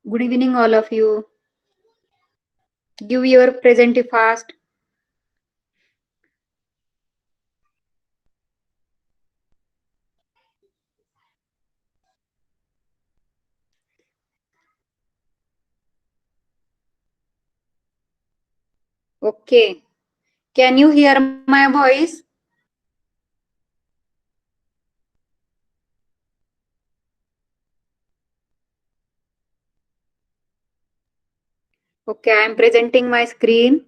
Good evening, all of you. Give your present fast. Okay. Can you hear my voice? Okay, I am presenting my screen.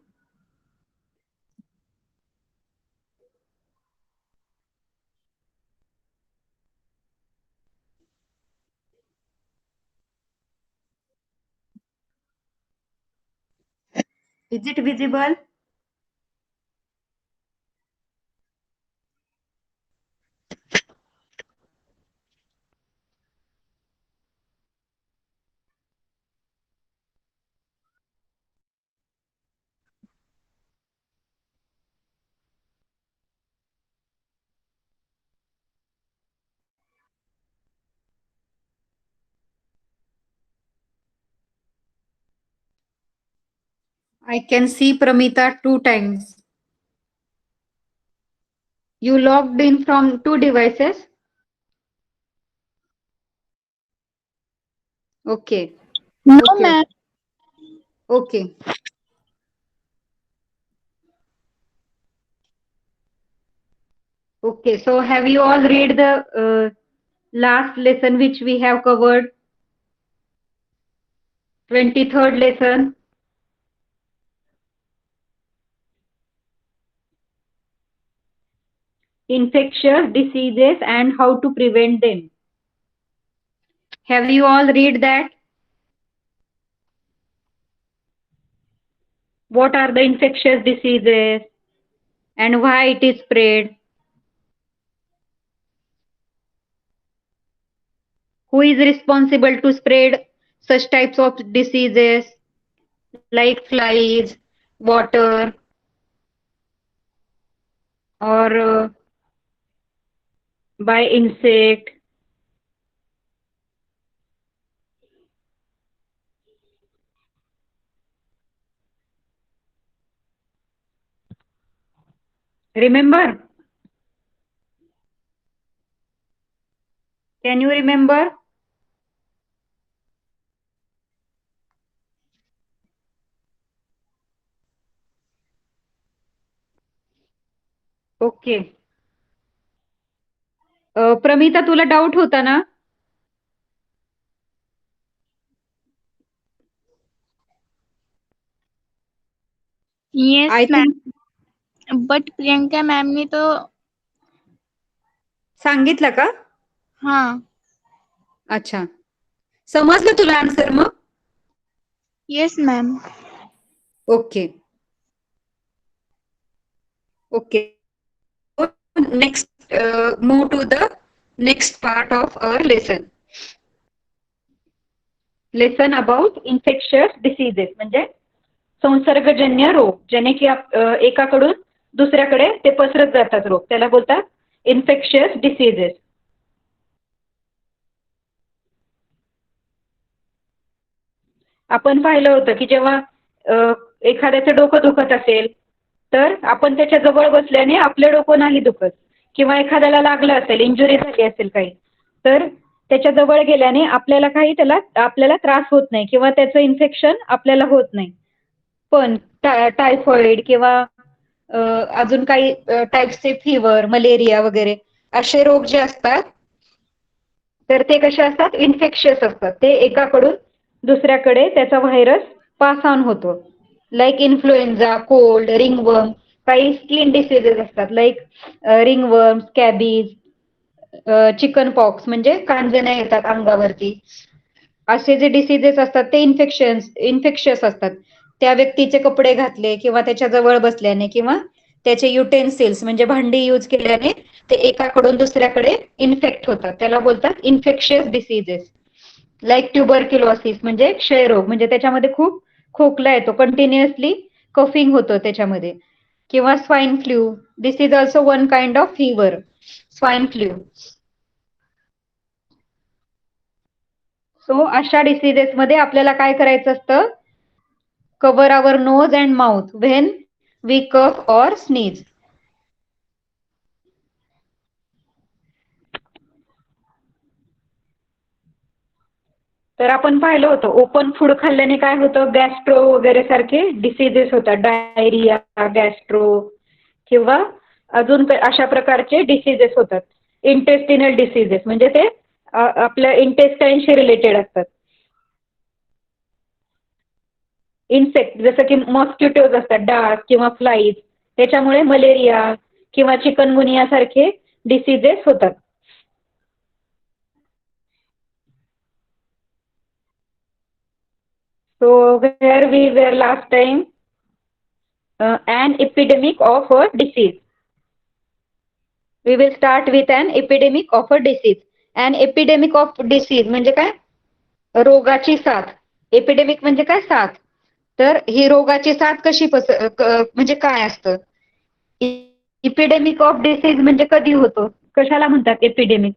Is it visible? I can see Pramita 2 times. You logged in from 2 devices? Okay. No, Okay. ma'am. Okay. Okay. So have you all read the last lesson which we have covered? 23rd lesson. Infectious diseases and how to prevent them. Have you all read that? What are the infectious diseases and why it is spread? Who is responsible to spread such types of diseases like flies, water, or by insect? Remember? Can you remember? Okay. Pramita तुला doubt होता ना? Yes, I ma'am. Think But Priyanka ma'am ने तो सांगितलं का? हाँ. अच्छा. समजलं तुला आन्सर मग? Yes, ma'am. Okay. Okay. Next, move to the next part of our lesson. Lesson about infectious diseases म्हणजे संसर्गजन्य रोग, ज्याने की एकाकडून दुसऱ्याकडे ते पसरत जातात रोग, त्याला बोलतात इन्फेक्शियस डिसीजेस. आपण पाहिलं होतं की जेव्हा एखाद्याचं डोकं दुखत असेल तर आपण त्याच्या जवळ बसल्याने आपले डोकं नाही दुखत, किंवा एखाद्याला लागलं असेल, इंजुरी झाली असेल काही, तर त्याच्या जवळ गेल्याने आपल्याला आपल्याला त्रास होत नाही किंवा त्याचं इन्फेक्शन आपल्याला होत नाही. पण टायफॉइड किंवा अजून काही टाईपचे फीवर, मलेरिया वगैरे असे रोग जे असतात तर ते कसे असतात? इन्फेक्शियस असतात. ते एकाकडून दुसऱ्याकडे त्याचा व्हायरस पास ऑन होतो. लाईक इन्फ्लुएन्झा, कोल्ड, रिंगवर्म, काही स्किन डिसीजेस असतात like ringworm, scabies, chicken pox म्हणजे कांजण्या येतात अंगावरती. असे जे डिसीजेस असतात ते इन्फेक्शियस असतात. त्या व्यक्तीचे कपडे घातले किंवा त्याच्या जवळ बसल्याने किंवा त्याचे युटेन्सिल्स म्हणजे भांडी यूज केल्याने ते एकाकडून दुसऱ्याकडे इन्फेक्ट होतात. त्याला बोलतात इन्फेक्शियस डिसीजेस. लाईक ट्युबरक्युलोसिस म्हणजे क्षयरोग, म्हणजे त्याच्यामध्ये खूप खोकला येतो, कंटिन्युअसली कफिंग होतं त्याच्यामध्ये. किंवा swine flu, this is also one kind of fever, swine flu. So अशा डिसिजेसमध्ये आपल्याला काय करायचं असतं? Cover our nose and mouth when we cough or sneeze. तर आपण पाहिलं होतं ओपन फूड खाल्ल्याने काय होतं, गॅस्ट्रो वगैरे सारखे डिसिजेस होतात, डायरिया, गॅस्ट्रो किंवा अजून अशा प्रकारचे डिसिजेस होतात. इंटेस्टिनल डिसिजेस म्हणजे ते आपल्या इंटेस्टाईनशी रिलेटेड असतात. इन्सेक्ट जसं की मॉस्किटोज असतात, डास किंवा फ्लाईज, त्याच्यामुळे मलेरिया किंवा चिकनगुनिया सारखे डिसिजेस होतात. So where we were last time, an epidemic of a disease. We will start with an epidemic of a disease. An epidemic of disease म्हणजे काय? रोगाची साथ. एपिडेमिक म्हणजे काय? साथ. तर ही रोगाची साथ कशी म्हणजे काय असतं? इपिडेमिक ऑफ डिसीज म्हणजे कधी होतो? कशाला म्हणतात epidemic?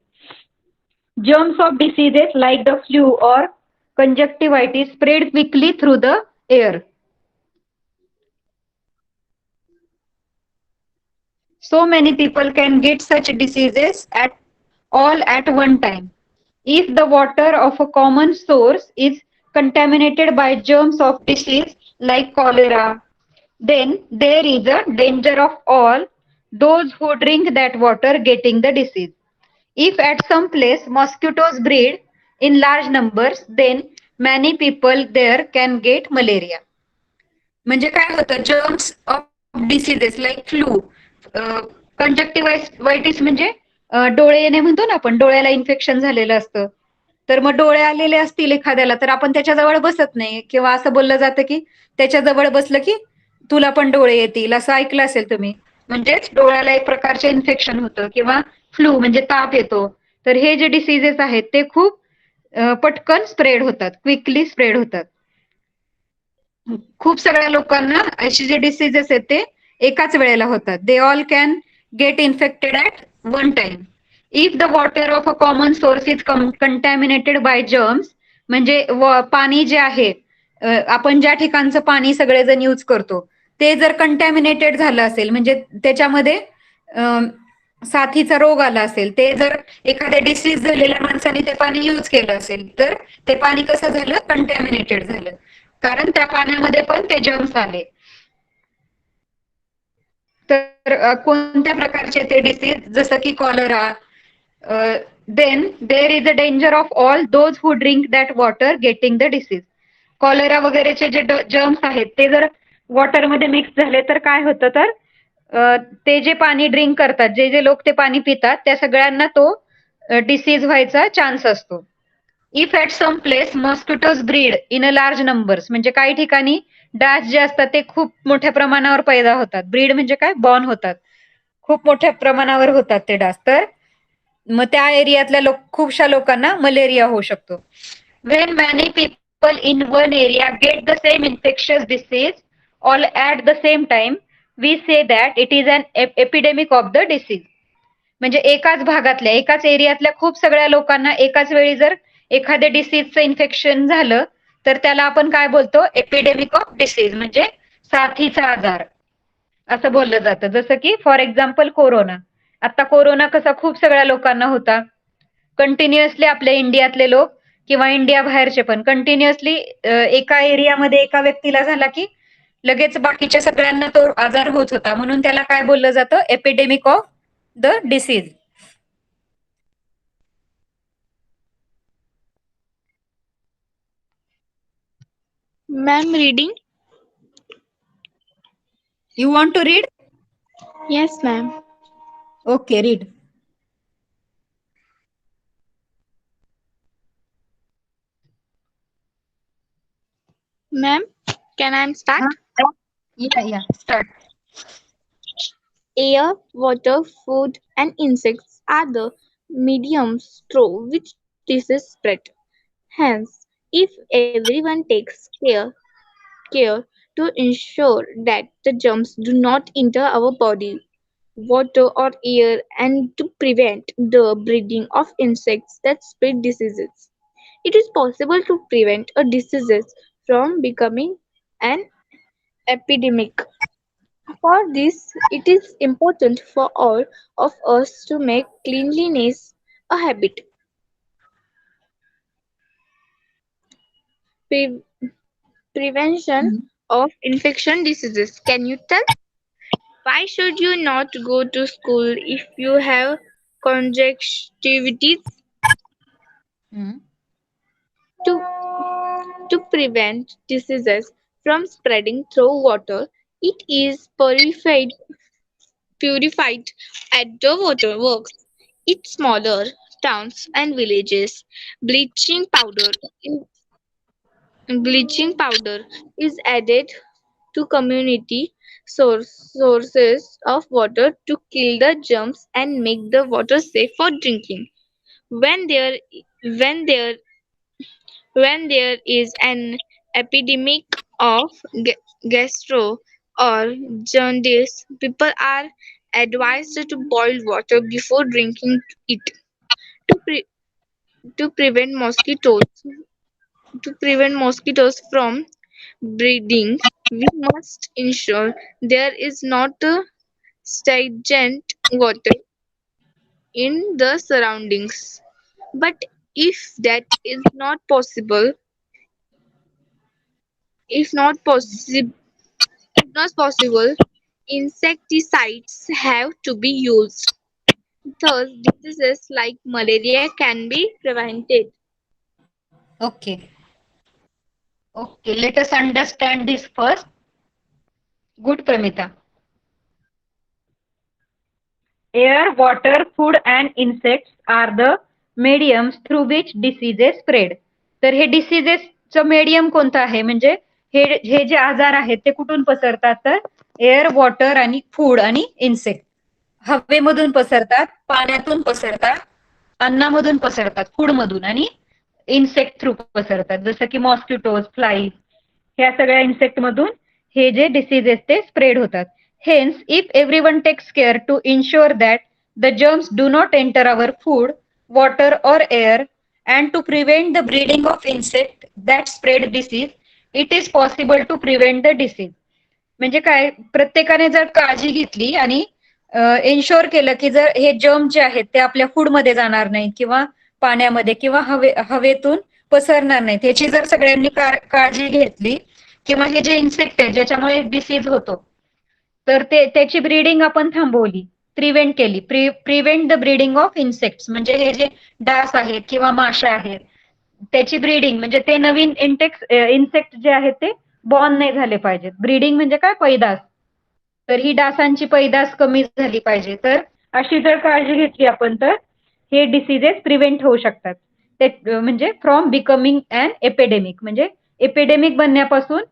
Germs of diseases like the flu or conjunctivitis spread quickly through the air. So many people can get such diseases all at one time. If the water of a common source is contaminated by germs of disease like cholera, then there is a danger of all those who drink that water getting the disease. If at some place mosquitoes breed in large numbers, then many people there can get malaria. म्हणजे काय होतं, germs of diseases like flu, conjunctivitis म्हणजे डोळे येणे म्हणतो ना आपण, डोळ्याला इन्फेक्शन झालेलं असतं. तर मग डोळे आलेले असतील एखाद्याला तर आपण त्याच्याजवळ बसत नाही, किंवा असं बोललं जातं की त्याच्याजवळ बसलं की तुला पण डोळे येतील, असं ऐकलं असेल तुम्ही. म्हणजेच डोळ्याला एक प्रकारचे इन्फेक्शन होतं, किंवा फ्लू म्हणजे ताप येतो. तर हे जे डिसिजेस आहेत ते खूप पटकन स्प्रेड होतात, क्विकली स्प्रेड होतात. खूप सगळ्या लोकांना असे जे डिसिजेस आहेत ते एकाच वेळेला होतात. They all can get infected at one time. If the water of a common source is contaminated by germs, म्हणजे पाणी जे आहे, आपण ज्या ठिकाणचं पाणी सगळेजण यूज करतो ते जर कंटॅमिनेटेड झालं असेल, म्हणजे त्याच्यामध्ये साथीचा रोग आला असेल, ते जर एखाद्या डिसीज झालेल्या माणसाने ते पाणी यूज केलं असेल तर ते पाणी कसं झालं? कंटॅमिनेटेड झालं, कारण त्या पाण्यामध्ये पण ते जर्म्स आले. तर कोणत्या प्रकारचे ते डिसीज, जसं की cholera, then there is a danger of all those who drink that water getting the disease. Cholera वगैरेचे जे जर्म्स आहेत ते जर वॉटरमध्ये मिक्स झाले तर काय होतं, तर ते जे पाणी ड्रिंक करतात, जे जे लोक ते पाणी पितात, त्या सगळ्यांना तो डिसीज व्हायचा चान्स असतो. If at some place mosquitoes breed in a large numbers, म्हणजे काही ठिकाणी डास जे असतात ते खूप मोठ्या प्रमाणावर पैदा होतात. ब्रीड म्हणजे काय? बॉर्न होतात. खूप मोठ्या प्रमाणावर होतात ते डास. तर मग त्या एरियातल्या खूपशा लोकांना मलेरिया होऊ शकतो. When many people in one area get the same infectious disease all at the same time, we say that it is an epidemic of the disease. म्हणजे एकाच भागातल्या, एकाच एरियातल्या खूप सगळ्या लोकांना एकाच वेळी जर एखाद्या डिसीजचं इन्फेक्शन झालं तर त्याला आपण काय बोलतो? एपिडेमिक ऑफ डिसीज, म्हणजे साथीचा आजार असं बोललं जातं. जसं की फॉर एक्झाम्पल कोरोना. आता कोरोना कसा खूप सगळ्या लोकांना होता. कंटिन्युअसली आपल्या इंडियातले लोक किंवा इंडिया बाहेरचे पण कंटिन्युअसली एका एरियामध्ये एका व्यक्तीला झाला की लगेच बाकीच्या सगळ्यांना तो आजार होत होता. म्हणून त्याला काय बोललं जातं? Epidemic of the disease. Ma'am, reading? You want to read? Yes, ma'am. Okay, read. Ma'am, can I start? Yeah, start. Air, water, food, and insects are the mediums through which disease spread. Hence, if everyone takes care to ensure that the germs do not enter our body, water, or air, and to prevent the breeding of insects that spread diseases, it is possible to prevent a disease from becoming an epidemic. For this, it is important for all of us to make cleanliness a habit. Pre- Prevention of infection diseases. Can you tell? Why should you not go to school if you have conjunctivitis? Hmm. To, to prevent diseases from spreading through water, it is purified at the waterworks. In smaller towns and villages, bleaching powder bleaching powder is added to community sources of water to kill the germs and make the water safe for drinking. When there when there when there is an epidemic of gastro or jaundice, people are advised to boil water before drinking it to to prevent mosquitoes from breeding. We must ensure there is not stagnant water in the surroundings. But if that is not possible, if not possible, if not possible, insecticides have to be used. Thus, diseases like malaria can be prevented. Okay. Okay. Let us understand this first. Good, Pramita. Air, water, food and insects are the mediums through which diseases spread. तर हे डिसिजेसचं medium कोणतं आहे? म्हणजे हे हे जे आजार आहेत ते कुठून पसरतात? तर एअर, वॉटर आणि फूड आणि इन्सेक्ट. हवेमधून पसरतात, पाण्यातून पसरतात, अन्नामधून पसरतात, फूडमधून आणि इन्सेक्ट थ्रू पसरतात. जसं की मॉस्किटोज, फ्लाईज ह्या सगळ्या इन्सेक्ट मधून हे जे डिसीजेस ते स्प्रेड होतात. Hence, if everyone takes care to ensure that the germs do not enter our food, water or air and to prevent the breeding of insect that spread disease, it is possible to prevent the disease. म्हणजे काय, प्रत्येकाने जर काळजी घेतली आणि ensure केलं की जर हे जर्म जे आहेत ते आपल्या फूडमध्ये जाणार नाहीत किंवा पाण्यामध्ये किंवा हवेतून पसरणार नाहीत, ह्याची जर सगळ्यांनी काळजी घेतली किंवा हे जे इन्सेक्ट आहे ज्याच्यामुळे डिसीज होतो तर त्याची ब्रीडिंग आपण थांबवली, प्रिव्हेंट केली. Prevent the breeding of insects म्हणजे हे जे डास आहेत किंवा माशा आहेत त्याची ब्रीडिंग म्हणजे ते नवीन इन्सेक्ट जे आहेत ते बॉर्न नाही झाले पाहिजेत. ब्रीडिंग म्हणजे काय, पैदास. तर ही डासांची पैदास कमी झाली पाहिजे. तर अशी जर काळजी घेतली आपण तर हे डिसीजेस प्रिव्हेंट होऊ शकतात. ते म्हणजे फ्रॉम बिकमिंग अन एपिडेमिक म्हणजे एपिडेमिक बनण्यापासून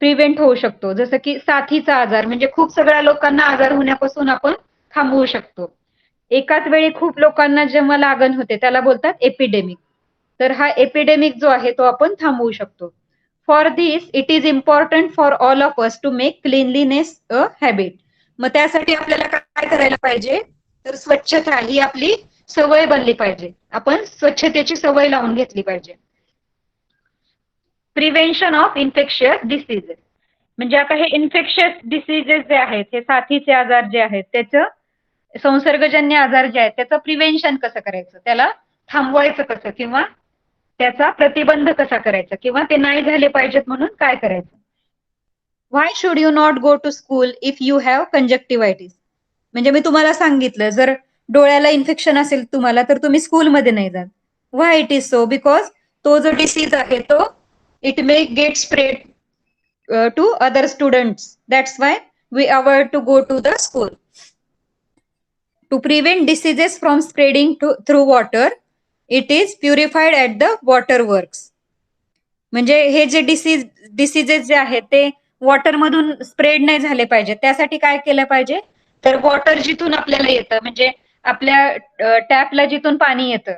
प्रिव्हेंट होऊ शकतो. जसं की साथीचा आजार म्हणजे खूप सगळ्या लोकांना आजार होण्यापासून आपण थांबवू शकतो. एकाच वेळी खूप लोकांना जेव्हा लागण होते त्याला बोलतात एपिडेमिक. तर हा एपिडेमिक जो आहे तो आपण थांबवू शकतो. For this it is important for all of us to make cleanliness a habit. मग त्यासाठी आपल्याला काय करायला पाहिजे, तर स्वच्छता ही आपली सवय बनली पाहिजे. आपण स्वच्छतेची सवय लावून घेतली पाहिजे. प्रिव्हेन्शन ऑफ इन्फेक्शियस डिसीजेस म्हणजे आता हे इन्फेक्शियस डिसीजेस जे आहेत, हे साथीचे आजार जे आहेत, त्याचं संसर्गजन्य आजार जे आहेत त्याचं प्रिव्हेन्शन कसं करायचं, त्याला थांबवायचं कसं किंवा त्याचा प्रतिबंध कसा करायचा किंवा ते नाही झाले पाहिजेत म्हणून काय करायचं. Why should you not go to school if you have conjunctivitis. म्हणजे मी तुम्हाला सांगितलं जर डोळ्याला इन्फेक्शन असेल तुम्हाला तर तुम्ही स्कूलमध्ये नाही जात. व्हाय इट इज सो? बिकॉज तो जो डिसीज आहे तो it may gate spread to other students. That's why we avoid to go to the school. To prevent diseases from spreading through water, it is purified at the water works. म्हणजे हे जे diseases जे आहेत ते water मधून spread नाही झाले पाहिजे. त्यासाठी काय केलं पाहिजे, तर वॉटर जिथून आपल्याला येतं म्हणजे आपल्या टॅपला जिथून पाणी येतं,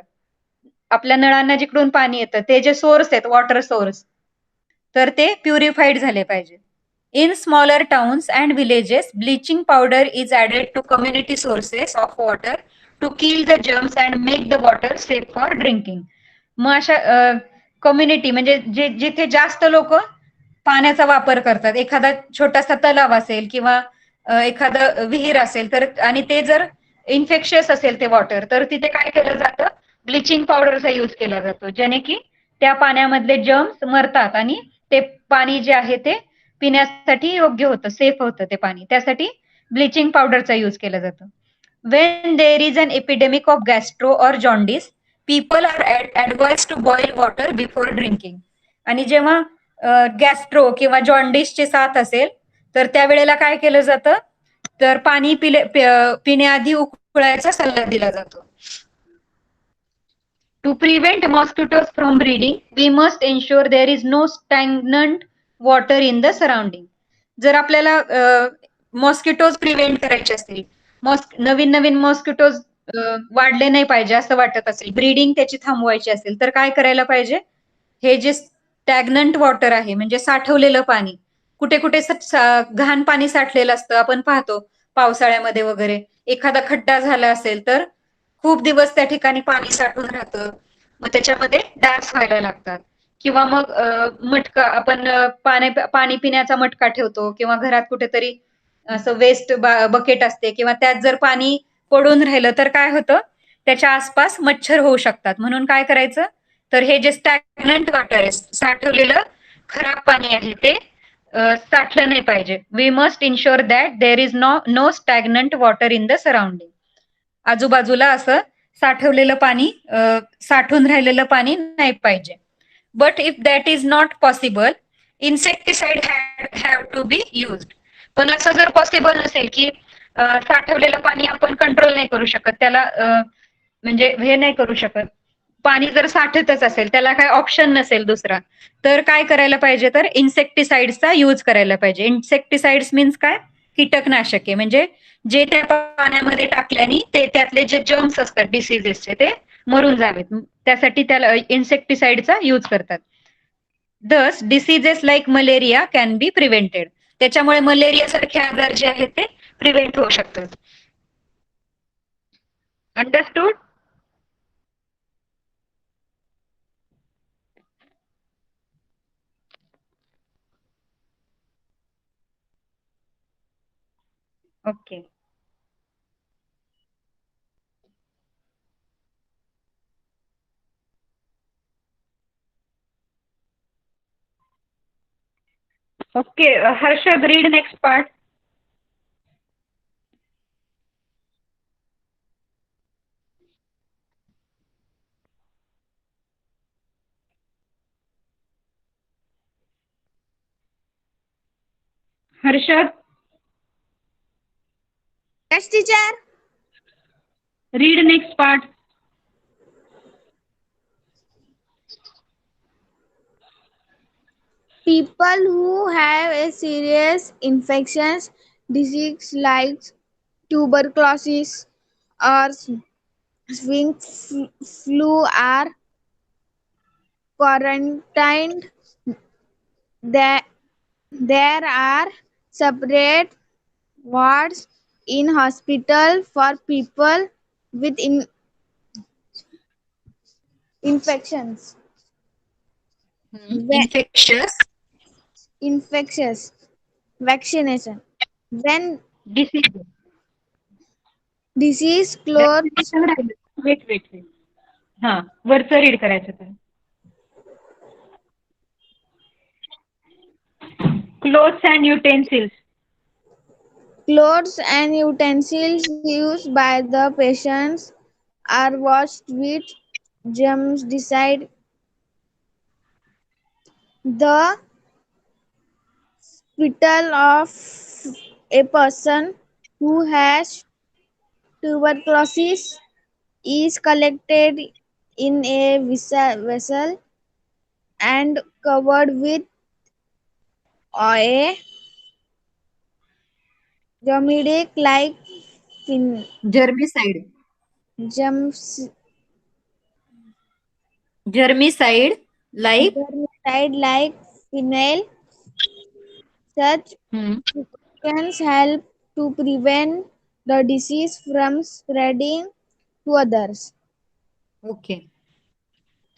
आपल्या नळांना जिकडून पाणी येतं ते जे सोर्स आहेत वॉटर सोर्स, तर ते प्युरिफाईड झाले पाहिजे. In smaller towns and villages bleaching powder is added to community sources of water to kill the germs and make the water safe for drinking. मग अशा कम्युनिटी म्हणजे जिथे जास्त लोक पाण्याचा वापर करतात, एखादा छोटासा तलाव असेल किंवा एखादं विहीर असेल तर, आणि ते जर इन्फेक्शियस असेल ते वॉटर, तर तिथे काय केलं जातं, ब्लिचिंग पावडरचा यूज केला जातो, ज्याने की त्या पाण्यामधले जर्म्स मरतात आणि ते पाणी जे आहे ते पिण्यासाठी योग्य होतं, सेफ होतं ते पाणी. त्यासाठी ब्लिचिंग पावडरचा यूज केला जातो. When there is an epidemic of gastro or jaundice, people are advised to boil water before drinking. आणि जेव्हा गॅस्ट्रो किंवा जॉन्डिसची साथ असेल, तर त्यावेळेला काय केलं जातं, तर पाणी पिण्याआधी उकळायचा सल्ला दिला जातो. To prevent mosquitoes from breeding, we must ensure there is no stagnant water in the surrounding. जर आपल्याला मॉस्किटोज प्रिव्हेंट करायचे असतील, नवीन नवीन मॉस्किटोज वाढले नाही पाहिजे असं वाटत असेल, ब्रीडिंग त्याची थांबवायची असेल, तर काय करायला पाहिजे, हे जे स्टॅग्नंट वॉटर आहे म्हणजे साठवलेलं पाणी, कुठे कुठे घाण पाणी साठलेलं असतं, आपण पाहतो पावसाळ्यामध्ये वगैरे, एखादा खड्डा झाला असेल तर खूप दिवस त्या ठिकाणी पाणी साठून राहतं, मग त्याच्यामध्ये डास व्हायला लागतात. किंवा मग मटका आपण पाणी पिण्याचा मटका ठेवतो किंवा घरात कुठेतरी असं वेस्ट बकेट असते किंवा त्यात जर पाणी पडून राहिलं तर काय होतं, त्याच्या आसपास मच्छर होऊ शकतात. म्हणून काय करायचं, तर हे जे स्टॅग्नंट वॉटर आहे, साठवलेलं खराब पाणी आहे, ते साठलं नाही पाहिजे. We must ensure that there is no stagnant water in the surrounding. आजूबाजूला असं साठवलेलं पाणी, साठून राहिलेलं पाणी नाही पाहिजे. But if that is not possible, insecticide have to be used. पण असं जर पॉसिबल नसेल की साठवलेलं पाणी आपण कंट्रोल नाही करू शकत, त्याला म्हणजे हे नाही करू शकत, पाणी जर साठतच असेल, त्याला काय ऑप्शन नसेल दुसरा, तर काय करायला पाहिजे, तर इन्सेक्टिसाइड्सचा यूज करायला पाहिजे. इन्सेक्टिसाइड्स मीन्स काय, कीटकनाशके, म्हणजे जे त्या पाण्यामध्ये टाकल्याने ते त्यातले जे जर्म्स असतात डिसीजेसचे ते मरून जावेत, त्यासाठी त्याला इन्सेक्टिसाइडचा यूज करतात. दस diseases like malaria can be prevented. त्याच्यामुळे मलेरिया सारखे आजार जे आहेत ते प्रिव्हेंट होऊ शकतात. Understood? Okay. Okay, Harshad, read next part. Harshad, Yes, teacher. read next part. People who have a serious infections, disease like tuberculosis or swine flu are quarantined. There, there are separate wards in hospital for people with infections. Infectious Infectious vaccination. When disease. disease clothes, Vaccination राहिलं. Weight. हा, वरचं read करायचं तर. Clothes and utensils. clothes and utensils used by the patients are washed with germicide. The spittle of a person who has tuberculosis is collected in a vessel and covered with a germidic like Germicide. germs, Germicide like. germicide like phenyl. Such हम्म. precautions help to prevent the disease from spreading to others. Okay.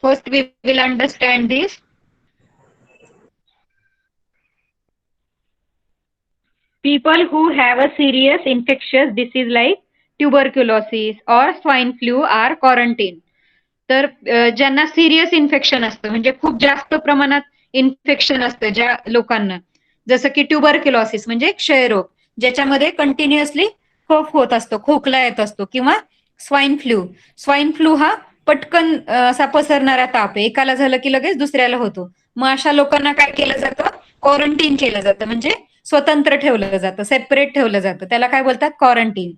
First, we will understand this. People who have a serious infectious disease like tuberculosis or swine flu are quarantined. तर ज्यांना serious infection असतं म्हणजे खूप जास्त प्रमाणात infection असतं ज्या लोकांना, जसं की ट्युबरक्युलॉसिस म्हणजे क्षयरोग, ज्याच्यामध्ये कंटिन्युअसली कफ होत असतो, खोकला येत असतो, किंवा स्वाईन फ्लू हा पटकन असा पसरणारा ताप आहे, एकाला झालं की लगेच दुसऱ्याला होतो. मग अशा लोकांना काय केलं जातं, क्वारंटीन केलं जातं, म्हणजे स्वतंत्र ठेवलं जातं, सेपरेट ठेवलं जातं, त्याला काय बोलतात, quarantine.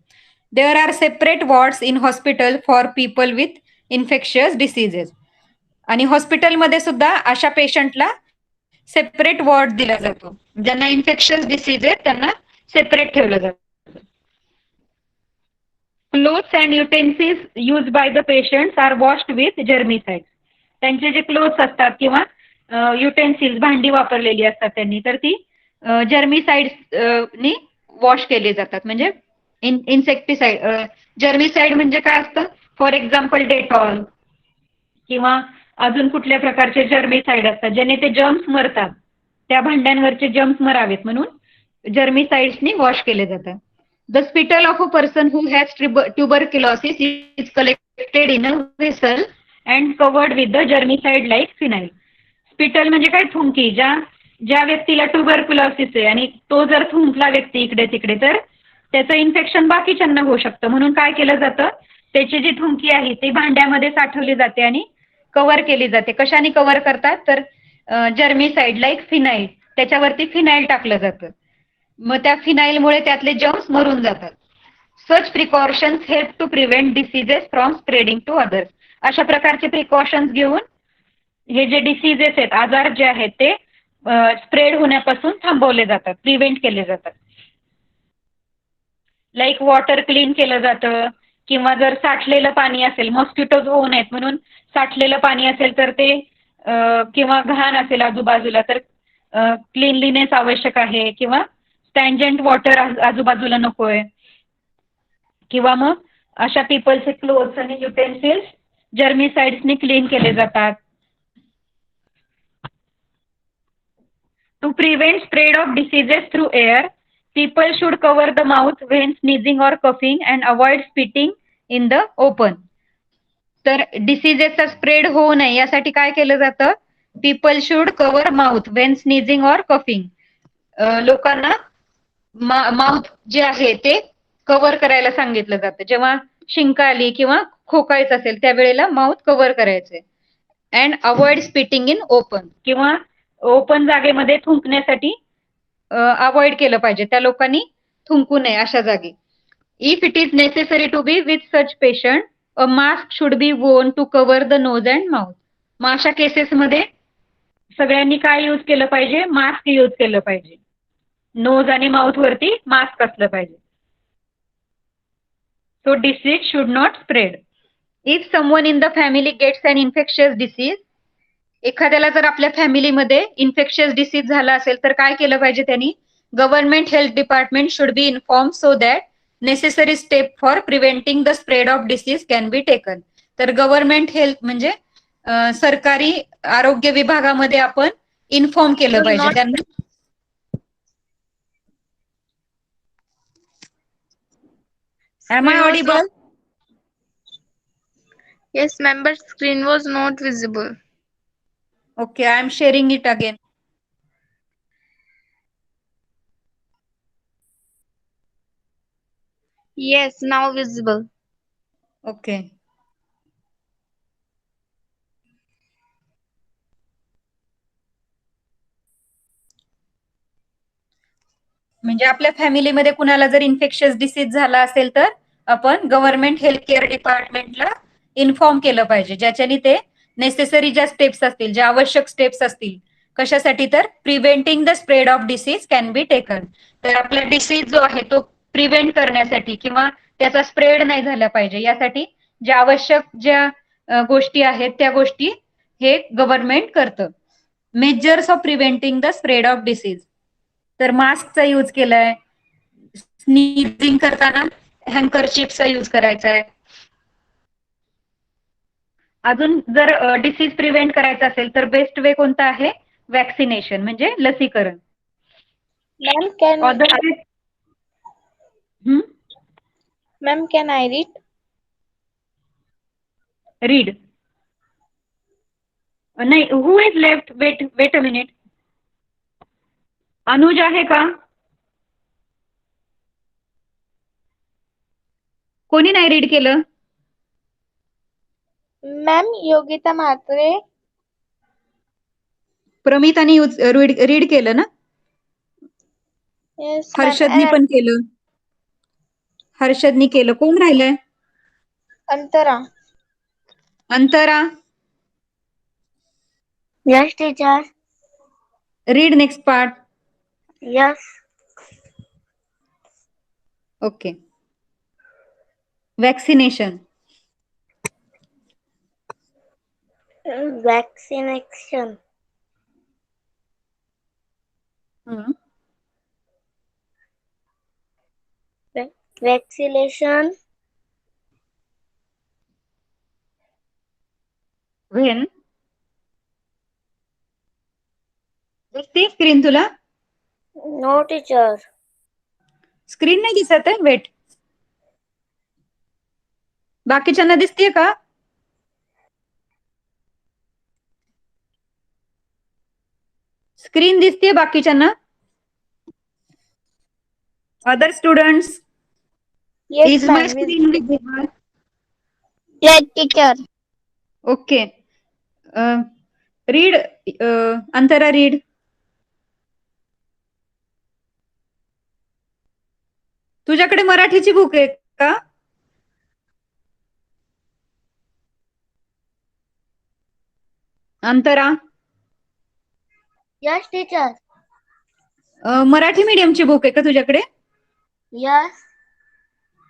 There are separate wards in hospital for people with infectious diseases. आणि हॉस्पिटलमध्ये सुद्धा अशा पेशंटला सेपरेट वॉर्ड दिला जातो, ज्यांना इन्फेक्शियस डिसीज आहेत त्यांना सेपरेट ठेवलं जातं. Clothes and utensils use by the patients are washed with germicide. त्यांचे जे क्लोथ्स असतात किंवा युटेन्सिल्स, भांडी वापरलेली असतात त्यांनी, तर ती जर्मिसाइड्सनी वॉश केली जातात. म्हणजे इन्सेक्टिसाइड, जर्मिसाइड म्हणजे काय असतं, फॉर एक्झाम्पल डेटॉल किंवा अजून कुठल्या प्रकारचे जर्मिसाइड असतात ज्याने ते जर्म्स मरतात, त्या भांड्यांवरचे जर्म्स मरावेत म्हणून जर्मिसाइड्सनी वॉश केले जातात. The spittle of a person who has tuberculosis is collected in a vessel and covered with the germicide like phenyl. Spittle म्हणजे काय, थुंकी. ज्या व्यक्तीला ट्युबरक्युलोसिस आहे आणि तो जर थुंकला व्यक्ती इकडे तिकडे, तर त्याचं इन्फेक्शन बाकीच्यांना होऊ शकतं. म्हणून काय केलं जातं, त्याची जी थुंकी आहे ती भांड्यामध्ये साठवली जाते आणि कव्हर केली जाते. कशाने कव्हर करतात, तर जर्मिसाइड लाईक फिनाईल, त्याच्यावरती फिनाईल टाकलं जातं. मग त्या फिनाईलमुळे त्यातले जर्म्स मरून जातात. Such precautions help to prevent diseases from spreading to others. अशा प्रकारचे प्रिकॉशन्स घेऊन हे जे डिसीजेस आहेत, आजार जे आहेत, ते स्प्रेड होण्यापासून थांबवले जातात, प्रिव्हेंट केले जातात. लाईक वॉटर क्लीन केलं जातं, किंवा जर साठलेलं पाणी असेल, मॉस्किटोज होऊ नयेत म्हणून साठलेलं पाणी असेल तर ते, किंवा घाण असेल आजूबाजूला, तर क्लीनलीनेस आवश्यक आहे, किंवा स्टँजंट वॉटर आजूबाजूला नकोय, किंवा मग अशा पीपलचे क्लोथ्स आणि युटेन्सिल्स जर्मिसाइड्सने क्लीन केले जातात. To prevent spread of diseases through air, people should cover the mouth when sneezing or coughing and avoid spitting in the open. तर डिसीजेसचा स्प्रेड होऊ नये यासाठी काय केलं जातं, people should cover mouth when sneezing or coughing. लोकांना mouth जे आहे ते कव्हर करायला सांगितलं जातं. जेव्हा शिंक आली किंवा खोकायचं असेल त्यावेळेला माउथ कव्हर करायचे. And avoid spitting in open, किंवा ओपन जागेमध्ये थुंकण्यासाठी अवॉइड केलं पाहिजे, त्या लोकांनी थुंकू नये अशा जागी. If it is necessary to be with such patient, a mask should be worn to cover the nose and mouth. मग अशा केसेसमध्ये सगळ्यांनी काय यूज केलं पाहिजे, मास्क यूज केलं पाहिजे. नोज आणि माउथ वरती मास्क असलं पाहिजे. So disease should not spread. If someone in the family gets an infectious disease, एखाद्याला जर आपल्या फॅमिलीमध्ये इन्फेक्शियस डिसीज झाला असेल तर काय केलं पाहिजे त्यांनी, government health department should be inform so that necessary step for preventing the spread of disease can be taken. तर गव्हर्नमेंट हेल्थ म्हणजे सरकारी आरोग्य विभागामध्ये आपण इन्फॉर्म केलं पाहिजे त्यांना. Am I audible? Yes, ma'am, but screen was not visible. Okay, I am sharing it again. Yes, now visible. Okay. म्हणजे आपल्या फॅमिलीमध्ये कुणाला जर इन्फेक्शियस डिसीज झाला असेल तर आपण गव्हर्नमेंट हेल्थ केअर डिपार्टमेंटला इन्फॉर्म केलं पाहिजे, ज्याच्याने ते नेसेसरी ज्या स्टेप्स असतील, ज्या आवश्यक स्टेप्स असतील, कशासाठी, तर preventing the spread of disease can be taken. तर आपला डिसीज जो आहे तो प्रिव्हेंट करण्यासाठी किंवा त्याचा स्प्रेड नाही झाला पाहिजे यासाठी ज्या आवश्यक गोष्टी आहेत त्या गोष्टी हे गव्हर्नमेंट करतं. Measures of preventing the spread of disease, तर मास्कचा यूज केलाय, स्नीझिंग करताना हँकरचिपचा यूज करायचा आहे, अजून जर डिसीज प्रिव्हेंट करायचं असेल तर बेस्ट वे कोणता आहे? वॅक्सिनेशन म्हणजे लसीकरण. Ma'am, can Other way- हम्म? ma'am can I read? Read. नाही, who is left? Wait a minute. Anuj आहे का? कोणी नाही रीड केलं? Ma'am, Yogita Mhatre. प्रमितानी रीड केलं ना? Yes, ma'am. हर्षदनी पण केलं. हर्षदनी केलं. कोण राहिलंय? Antara. Antara. Yes, teacher. Read next part. Yes. Okay. Vaccination. Vaccination. Vaccination. When. दिसते स्क्रीन तुला? No, teacher. स्क्रीन नाही दिसत आहे? वेट. बाकीच्यांना दिसतेय का? स्क्रीन दिसतेय बाकीच्यांना? Other students, Yes, is my ma'am. Screen visible? Yes, teacher. Okay. Read. Antara read. तुझ्याकडे मराठीची बुक आहे का? अंतरा. Yes, teacher. मराठी मीडियमची बुक आहे का तुझ्याकडे? Yes.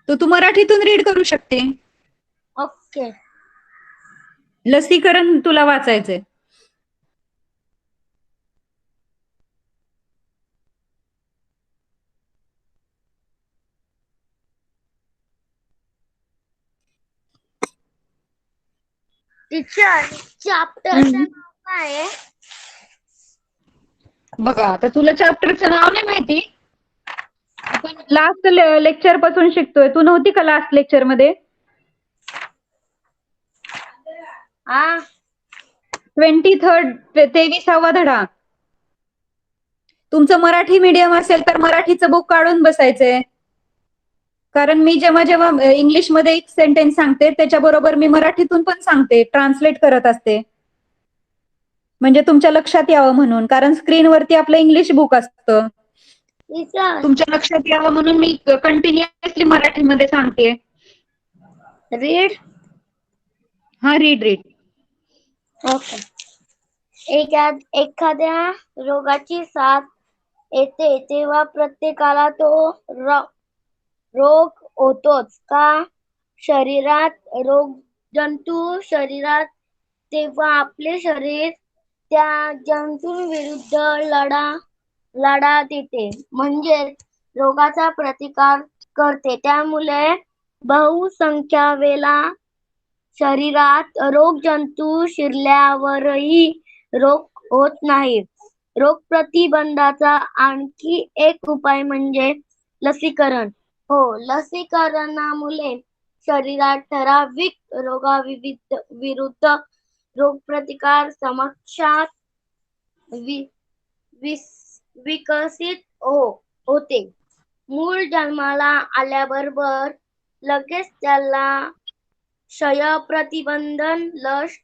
तर तू मराठीतून रीड करू शकते. Okay. लसीकरण तुला वाचायचंय. Teacher, chapter चं नाव काय आहे? बघा, आता तुला चॅप्टरचं नाव नाही माहिती. आपण लास्ट लेक्चर पासून शिकतोय. तू नव्हती का लास्ट लेक्चर मध्ये? 23rd 23वा धडा. तुमचं मराठी मीडियम असेल तर मराठीचं बुक काढून बसायचंय. कारण मी जेव्हा जेव्हा इंग्लिशमध्ये एक सेंटेन्स सांगते त्याच्याबरोबर मी मराठीतून पण सांगते, ट्रान्सलेट करत असते. म्हणजे तुमच्या लक्षात यावं म्हणून. कारण स्क्रीनवरती आपलं इंग्लिश बुक असतं. तुमच्या लक्षात यावं म्हणून मी कंटिन्युअसली मराठीमध्ये सांगते. रीड. हा, रीड. ओके. एखाद्या रोगाची साथ येते तेव्हा प्रत्येकाला तो रोग होतोच का? शरीरात रोगजंतू शरीरात तेव्हा आपले शरीर त्या जंतूंविरुद्ध लढा देते, म्हणजेच रोगाचा प्रतिकार करते. त्यामुळे बहुसंख्य वेळा शरीरात रोगजंतू शिरल्यावरही रोग होत नाही. रोग प्रतिबंधाचा आणखी एक उपाय म्हणजे लसीकरण. हो, लसीकरणामुळे शरीरात ठराविक रोगाविरुद्ध रोगप्रतिकार क्षमता विकसित होते. मूळ जन्माला आल्याबरोबर लगेच त्याला क्षय प्रतिबंधन लस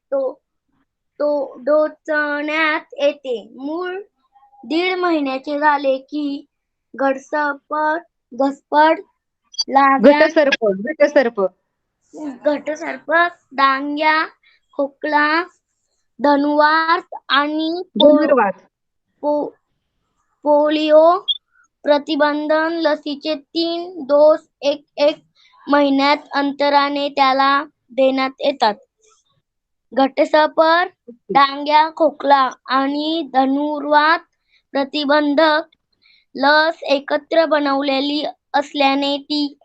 टोचण्यात येते. मूळ 1.5 महिन्याचे झाले की घटसर्प, डांग्या, खोकला, धनुर्वात आणि पोलिओ प्रतिबंधन लसीचे 3 डोस 1 महिन्यात अंतराने त्याला देण्यात येतात. घटसर्प, डांग्या, खोकला आणि धनुर्वात प्रतिबंधक लस एकत्र बनवलेली असल्याने ती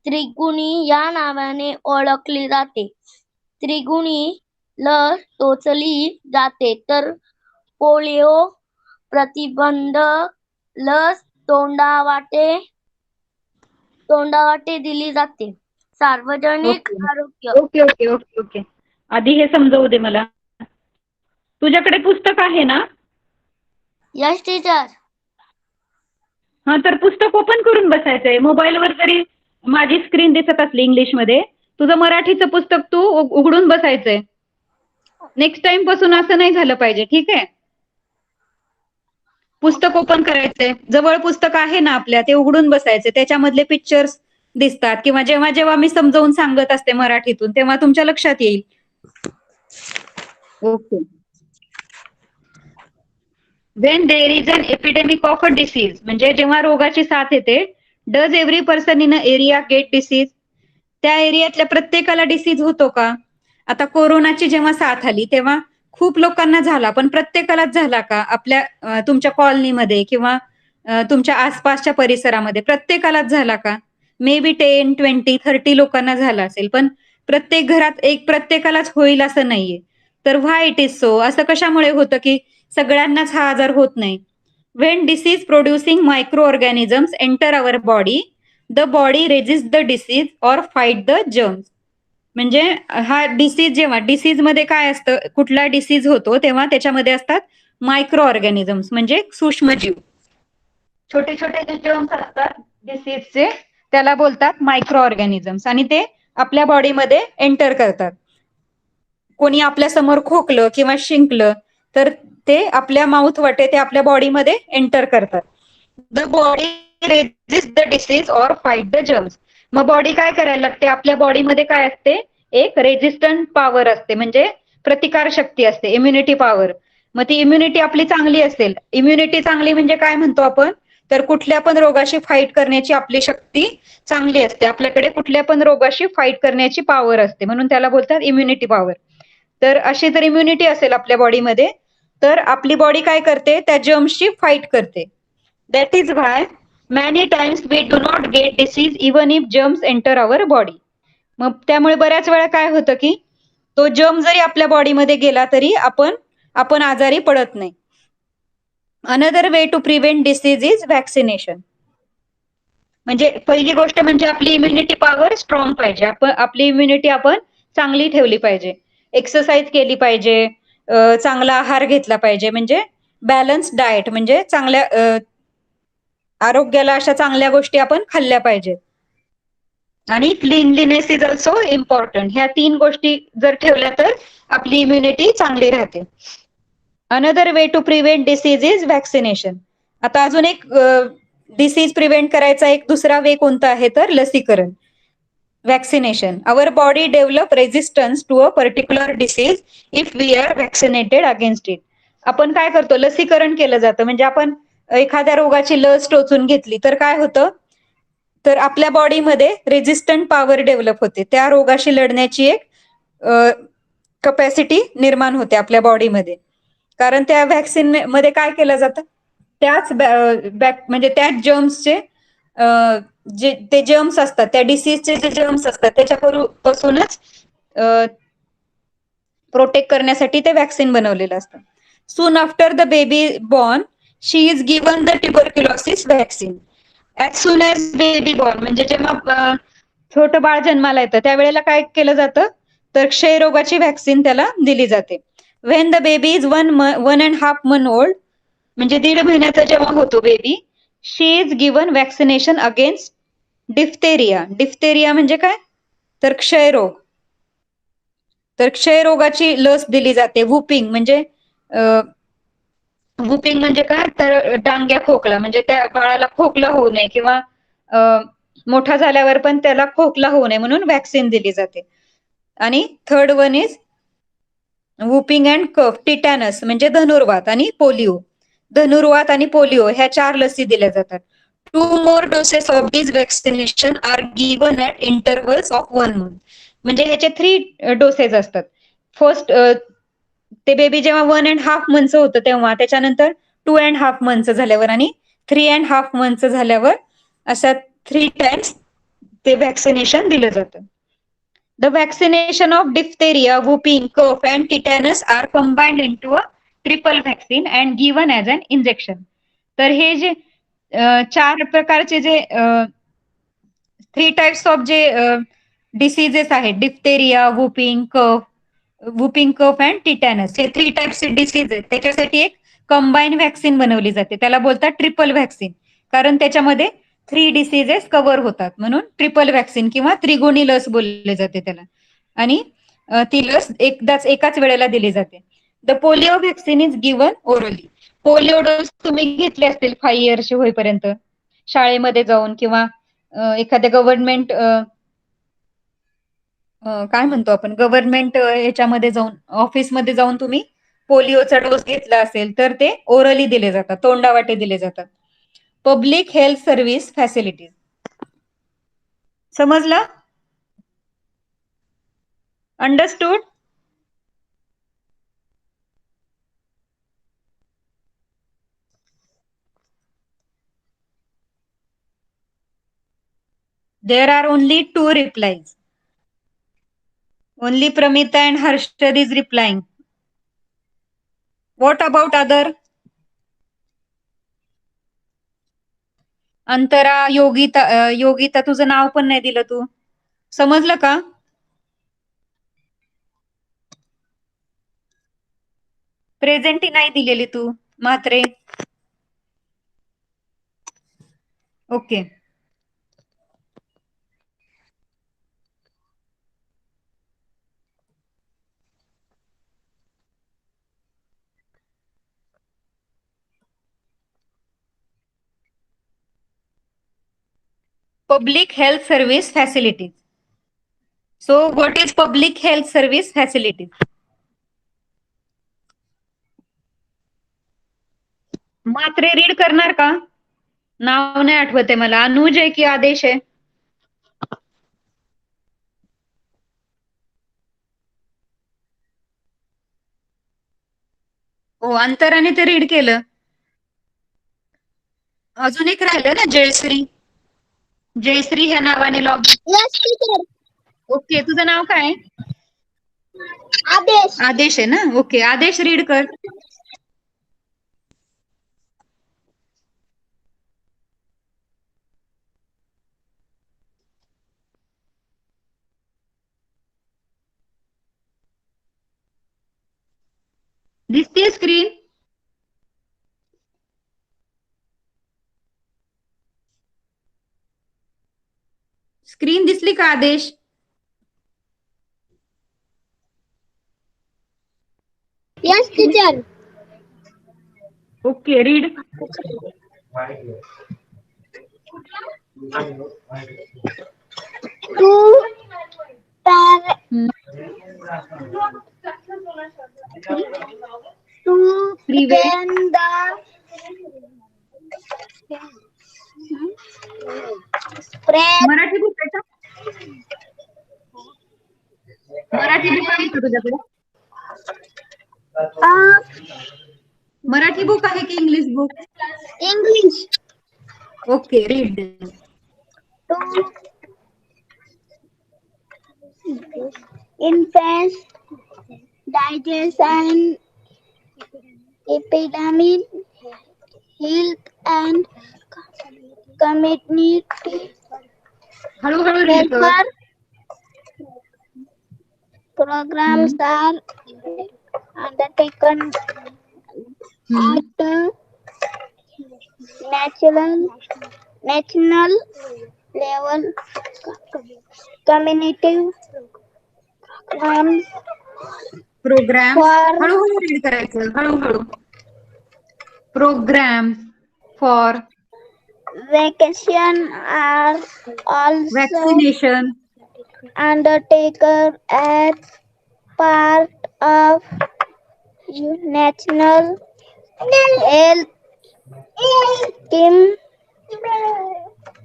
त्रिगुणी या नावाने ओळखली जाते. त्रिगुणी लस टोचली जाते तर पोलिओ प्रतिबंध लस तोंडावाटे दिली जाते. सार्वजनिक ओके आरोग्य ओके ओके ओके ओके. आधी हे समजवू दे मला. तुझ्याकडे पुस्तक आहे ना? Yes teacher. हा, तर पुस्तक ओपन करून बसायचंय. मोबाईलवर जरी माझी स्क्रीन दिसत असली इंग्लिशमध्ये, तुझं मराठीचं पुस्तक तू उघडून बसायचंय. नेक्स्ट टाइम पासून असं नाही झालं पाहिजे, ठीक आहे? पुस्तक ओपन करायचंय. जवळ पुस्तक आहे ना आपल्या, ते उघडून बसायचे. त्याच्यामधले पिक्चर्स दिसतात किंवा जेव्हा जेव्हा मी समजावून सांगत असते मराठीतून, तेव्हा तुमच्या लक्षात येईल. Okay. When there is an epidemic of a disease, म्हणजे जेव्हा रोगाची साथ येते, does every person in a area get disease? त्या एरियातल्या प्रत्येकाला डिसीज होतो का? आता कोरोनाची जेव्हा साथ आली तेव्हा खूप लोकांना झाला, पण प्रत्येकालाच झाला का? आपल्या तुमच्या कॉलनीमध्ये किंवा तुमच्या आसपासच्या परिसरामध्ये प्रत्येकालाच झाला का? मे बी 10, 20, 30 लोकांना झाला असेल, पण प्रत्येक घरात प्रत्येकालाच होईल असं नाहीये. तर व्हाय इट इज सो? असं कशामुळे होतं की सगळ्यांनाच हा आजार होत नाही? When disease producing micro organisms enter our body, the body resist the disease or fight the germs. म्हणजे हा जेव्हा डिसीजमध्ये काय असतं, कुठला डिसीज होतो तेव्हा त्याच्यामध्ये असतात मायक्रो ऑर्गॅनिझम्स, म्हणजे सूक्ष्मजीव. छोटे छोटे जे जर्म्स असतात डिसीजचे, त्याला बोलतात मायक्रो ऑर्गॅनिझम्स, आणि ते आपल्या बॉडीमध्ये एंटर करतात. कोणी आपल्या समोर खोकलं किंवा शिंकलं तर ते आपल्या माउथ वाटे ते आपल्या बॉडीमध्ये एंटर करतात. The body resist the disease or fight the germs. मग बॉडी काय करायला लागते? आपल्या बॉडीमध्ये काय असते? एक रेजिस्टंट पॉवर असते, म्हणजे प्रतिकार शक्ती असते, इम्युनिटी पॉवर. मग ती इम्युनिटी आपली चांगली असेल, इम्युनिटी चांगली म्हणजे काय म्हणतो आपण? तर कुठल्या पण रोगाशी फाईट करण्याची आपली शक्ती चांगली असते. आपल्याकडे कुठल्या पण रोगाशी फाईट करण्याची पॉवर असते, म्हणून त्याला बोलतात इम्युनिटी पॉवर. तर अशी जर इम्युनिटी असेल आपल्या बॉडीमध्ये, तर आपली बॉडी काय करते? त्या जर्म्सची फाईट करते. That is why many times we do not get disease even if germs enter our body. मग त्यामुळे बऱ्याच वेळा काय होतं की तो जर्म जरी आपल्या बॉडीमध्ये गेला तरी आपण आजारी पडत नाही. Another way to prevent disease is vaccination. म्हणजे पहिली गोष्ट म्हणजे आपली इम्युनिटी पॉवर स्ट्रॉंग पाहिजे. आपली इम्युनिटी आपण चांगली ठेवली पाहिजे. एक्सरसाइज केली पाहिजे, चांगला आहार घेतला पाहिजे, म्हणजे बॅलन्स डाएट, म्हणजे चांगल्या आरोग्याला अशा चांगल्या गोष्टी आपण खाल्ल्या पाहिजेत. आणि क्लीनलीनेस इज ऑल्सो इम्पॉर्टंट. ह्या 3 गोष्टी जर ठेवल्या तर आपली इम्युनिटी चांगली राहते. Another way to prevent disease is vaccination. आता अजून एक डिसीज प्रिव्हेंट करायचा एक दुसरा वे कोणता आहे? तर लसीकरण, vaccination. Our body develop resistance to a particular disease if we are vaccinated against it. आपण काय करतो? लसीकरण केलं जातं. म्हणजे आपण एखाद्या रोगाची लस टोचून घेतली तर काय होतं? तर आपल्या बॉडीमध्ये रेजिस्टंट पॉवर डेव्हलप होते, त्या रोगाशी लढण्याची एक कपॅसिटी निर्माण होते आपल्या बॉडीमध्ये. कारण त्या व्हॅक्सिन मध्ये काय केलं जातं? त्याच म्हणजे त्याच जर्म्सचे जे ते जर्म्स असतात, त्या डिसीजचे जे जर्म्स असतात त्याच्यापासूनच प्रोटेक्ट करण्यासाठी ते व्हॅक्सिन बनवलेलं असतं. Soon after the baby born she is given the tuberculosis vaccine. As soon as baby born, म्हणजे जेव्हा छोटं बाळ जन्माला येतं त्यावेळेला काय केलं जातं? तर क्षयरोगाची व्हॅक्सिन त्याला दिली जाते. When the baby is 1.5 month old, म्हणजे 1.5 महिन्याचा जेव्हा होतो baby, she is given vaccination against diphtheria. Diphtheria म्हणजे काय? तर क्षयरोग. तर क्षयरोगाची लस दिली जाते. वुपिंग म्हणजे काय? तर डांग्या खोकला, म्हणजे त्या बाळाला खोकला होऊ नये किंवा मोठा झाल्यावर पण त्याला खोकला होऊ नये म्हणून व्हॅक्सिन दिली जाते. आणि third one is whooping and cough. Tetanus म्हणजे धनुर्वात आणि पोलिओ. धनुर्वात आणि पोलिओ ह्या 4 लसी दिल्या जातात. 2 more doses of these vaccination are given at intervals of 1 month. म्हणजे ह्याचे 3 डोसेस असतात. फर्स्ट ते बेबी जेव्हा 1.5 months होतं तेव्हा, त्याच्यानंतर 2.5 months झाल्यावर आणि 3.5 months झाल्यावर, अशा 3 times ते व्हॅक्सिनेशन दिलं जातं. The vaccination of diphtheria, whooping cough and tetanus are combined into a triple vaccine and given as an injection. तर हे जे 4 प्रकारचे जे 3 टाइप्स ऑफ जे डिसीजेस आहेत, diphtheria, whooping cough and tetanus, हे 3 टाइप्सचे डिसीज आहेत. त्याच्यासाठी एक कंबाईन व्हॅक्सिन बनवली जाते. त्याला बोलतात ट्रिपल व्हॅक्सिन, कारण त्याच्यामध्ये 3 डिसीजेस कव्हर होतात, म्हणून ट्रिपल व्हॅक्सिन किंवा त्रिगुणी लस बोलले जाते त्याला. आणि ती लस एकाच वेळेला दिली जाते. The polio vaccine is given orally. Polio dose तुम्ही घेतले असतील 5 इयर्सचे होईपर्यंत शाळेमध्ये जाऊन, किंवा एखाद्या गव्हर्नमेंट काय म्हणतो आपण, गव्हर्नमेंट याच्यामध्ये जाऊन, ऑफिसमध्ये जाऊन तुम्ही पोलिओचा डोस घेतला असेल तर ते ओरली दिले जातात, तोंडावाटे दिले जातात. Public health service facilities. समजलं? Understood? There are only 2 replies. Only Pramita and Harshad is replying. What about other? अंतरा, योगिता तुझं नाव पण नाही दिलं तू. समजलं का? प्रेझेंटी नाही दिलेली तू, Mhatre. Okay. Public health service facilities. So what is public health service facilities? Matre read करणार का? नाव नाही आठवत आहे मला. अनुज आहे की आदेश आहे? हो, अंतराने ते रीड केलं. अजून एक राहिलं ना, जयश्री. जयश्री ह्या नावाने लॉग. ओके, तुझं नाव काय? आदेश. आदेश आहे ना? ओके, आदेश रीड कर. दिसते स्क्रीन? स्क्रीन दिसली का Adesh? Yes teacher. Okay, read. To Prevent spread Marathi book आहे का? मराठी बुक आहे का तुझ्याकडे? मराठी बुक आहे की English book? English. Okay, read. Infants, digest and epidemic health and community हळूहळू रीड कर. welfare programs are undertaken at the national level. Community programs programme. for हळूहळू रीड करायचं, हळूहळू. Programme for vacation are also vaccination undertaken as part of national health scheme.